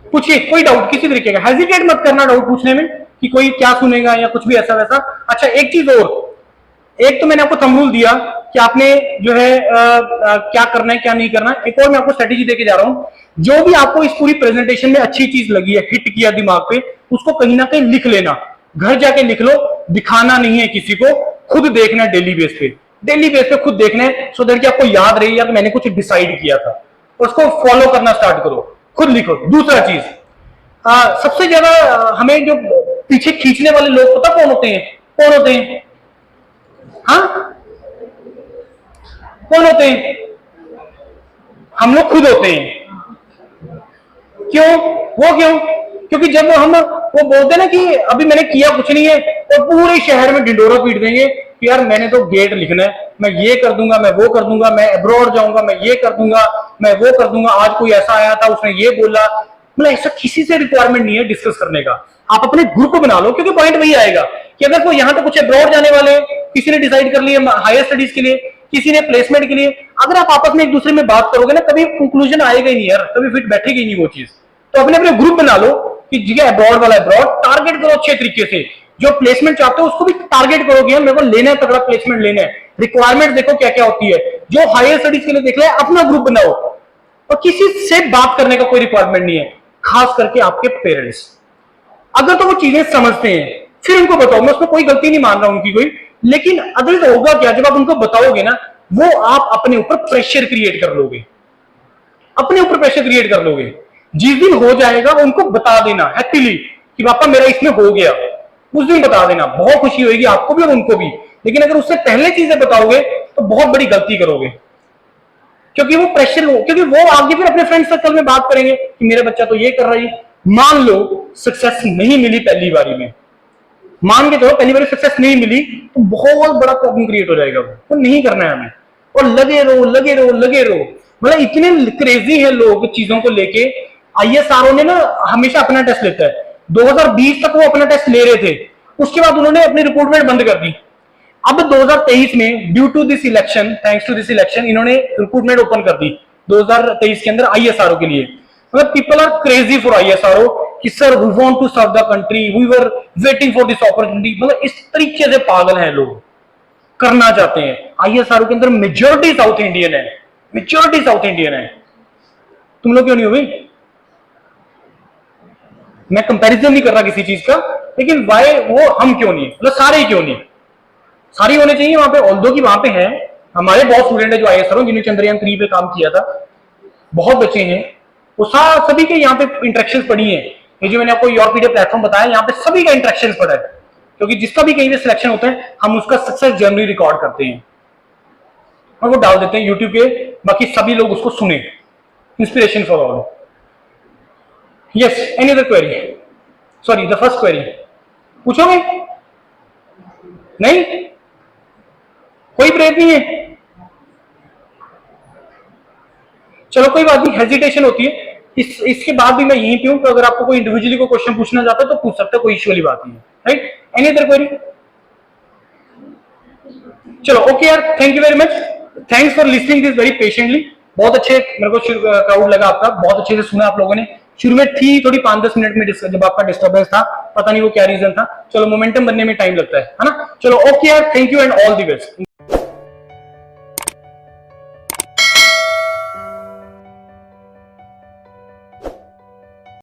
पूछिए, कोई डाउट किसी तरीके का, हेजिटेट मत करना डाउट पूछने में कि कोई क्या सुनेगा या कुछ भी ऐसा वैसा। अच्छा एक चीज और, एक तो मैंने आपको थंब रूल दिया कि आपने जो है क्या करना है क्या नहीं करना है। एक और मैं आपको स्ट्रेटेजी देके जा रहा हूं, जो भी आपको इस पूरी प्रेजेंटेशन में अच्छी चीज लगी है, हिट किया दिमाग पे, उसको कहीं ना कहीं लिख लेना, घर जाके लिख लो, दिखाना नहीं है किसी को, खुद देखना है डेली बेस पे, डेली बेस पे खुद देखना है, सो दैट कि आपको याद रही यार मैंने कुछ डिसाइड किया था, उसको फॉलो करना स्टार्ट करो, खुद लिखो। दूसरा चीज, सबसे ज्यादा हमें जो पीछे खींचने वाले लोग पता कौन होते हैं? कौन होते हैं? हाँ, कौन होते हैं? हम लोग खुद होते हैं। क्यों? वो क्यों? क्योंकि जब हम वो बोलते हैं ना कि अभी मैंने किया कुछ नहीं है, तो पूरे शहर में ढिंडोरा पीट देंगे कि यार मैंने तो गेट लिखना है, मैं ये कर दूंगा, मैं वो कर दूंगा, मैं अब्रॉड जाऊंगा, मैं ये कर दूंगा, मैं वो कर दूंगा, आज कोई ऐसा आया था उसने ये बोला। मतलब ऐसा किसी से रिक्वायरमेंट नहीं है डिस्कस करने का, आप अपने ग्रुप बना लो, क्योंकि पॉइंट वही आएगा कि अगर कोई यहाँ तो कुछ अब्रॉड जाने वाले, किसी ने डिसाइड कर लिया हायर स्टडीज के लिए, किसी ने प्लेसमेंट के लिए, अगर आप आपस में एक दूसरे में बात करोगे ना, कभी कंक्लूजन आएगा ही नहीं यार, कभी फिट बैठेगी नहीं वो चीज। तो अपने अपने ग्रुप बना लो कि जगह अब्रॉड वाला अब्रॉड, टारगेट करो अच्छे तरीके से, जो प्लेसमेंट चाहते हो उसको भी टारगेट करोगे, मेरे को लेना है तगड़ा प्लेसमेंट लेना है, रिक्वायरमेंट देखो क्या क्या होती है, जो हायर स्टडीज के लिए देख ले, अपना ग्रुप बनाओ, और किसी से बात करने का कोई रिक्वायरमेंट नहीं है, खास करके आपके पेरेंट्स। अगर तो वो चीजें समझते हैं फिर उनको बताओ, मैं उसमें कोई गलती नहीं मान रहा हूं उनकी कोई, लेकिन अगर तो होगा क्या, जब आप उनको बताओगे ना, वो आप अपने ऊपर प्रेशर क्रिएट कर लोगे, अपने ऊपर प्रेशर क्रिएट कर लोगे। जिस दिन हो जाएगा उनको बता देना हैप्पीली कि पापा मेरा इसमें हो गया, उस दिन बता देना, बहुत खुशी होगी आपको भी और उनको भी। लेकिन अगर उससे पहले चीजें बताओगे तो बहुत बड़ी गलती करोगे, क्योंकि वो प्रेशर हो, क्योंकि वो आगे फिर अपने फ्रेंड सर्कल में बात करेंगे कि मेरा बच्चा तो ये कर रहा है। मान लो सक्सेस नहीं मिली पहली बारी में, मान के चलो पहली बार सक्सेस नहीं मिली, तो बहुत बड़ा प्रॉब्लम क्रिएट हो जाएगा, वो नहीं करना है हमें, और लगे रहो लगे रहो लगे रहो। मतलब इतने क्रेजी है लोग चीजों को लेके। आईएसआरओ ने ना हमेशा अपना टेस्ट लेता है, 2020 तक वो अपना टेस्ट ले रहे थे, उसके बाद उन्होंने अपनी रिक्रूटमेंट बंद कर दी। अब 2023 में due to this election, thanks to this election, इन्होंने रिक्रूटमेंट ओपन कर दी 2023 के अंदर आईएसआरओ के लिए। मतलब people are crazy for ISRO कि sir we want to serve the country, we were waiting for this opportunity. मतलब इस तरीके से पागल हैं लोग, करना चाहते हैं। आईएसआरओ के अंदर मेजॉरिटी साउथ इंडियन है, मेजॉरिटी साउथ इंडियन है। तुम लोग क्यों नहीं हो भाई? मैं कंपैरिजन नहीं कर रहा किसी चीज का, लेकिन वाई वो हम क्यों नहीं, मतलब सारे क्यों नहीं, सारी होने चाहिए वहां पे। ऑल्दो की वहां पे है, हमारे बहुत स्टूडेंट है जो आईएसआरओ जिन्होंने चंद्रयान 3 पे काम किया था, बहुत बच्चे हैं, वो सभी के यहाँ पे इंटरेक्शंस पड़ी हैं। ये जो मैंने आपको योरपीडिया प्लेटफॉर्म बताया, यहाँ पे सभी का इंटरेक्शंस पड़ा है, क्योंकि जिसका भी कहीं पे सिलेक्शन होता है हम उसका सक्सेस जर्नी रिकॉर्ड करते हैं और वो डाल देते हैं यूट्यूब पे, बाकी सभी लोग उसको सुने। Inspiration for all. Yes, any other query? Sorry, the first query पूछोगे? नहीं, कोई ब्रेक नहीं है? चलो कोई बात नहीं, हेजिटेशन होती है। इसके बाद भी मैं यहीं पे हूं, तो अगर आपको कोई इंडिविजुअली को क्वेश्चन पूछना चाहता है तो पूछ सकते हो, कोई इश्यू वाली बात नहीं है, राइट? Any other query? चलो ओके यार, thank you very much, thanks for listening this very patiently. बहुत अच्छे मेरे को क्राउड लगा आपका, बहुत अच्छे से सुना आप लोगों ने, शुरू में थी थोड़ी 5-10 मिनट में जब आपका डिस्टर्बेंस था, पता नहीं वो क्या रीजन था। चलो मोमेंटम बनने में टाइम लगता है ना। चलो ओके यार, thank you and all the best.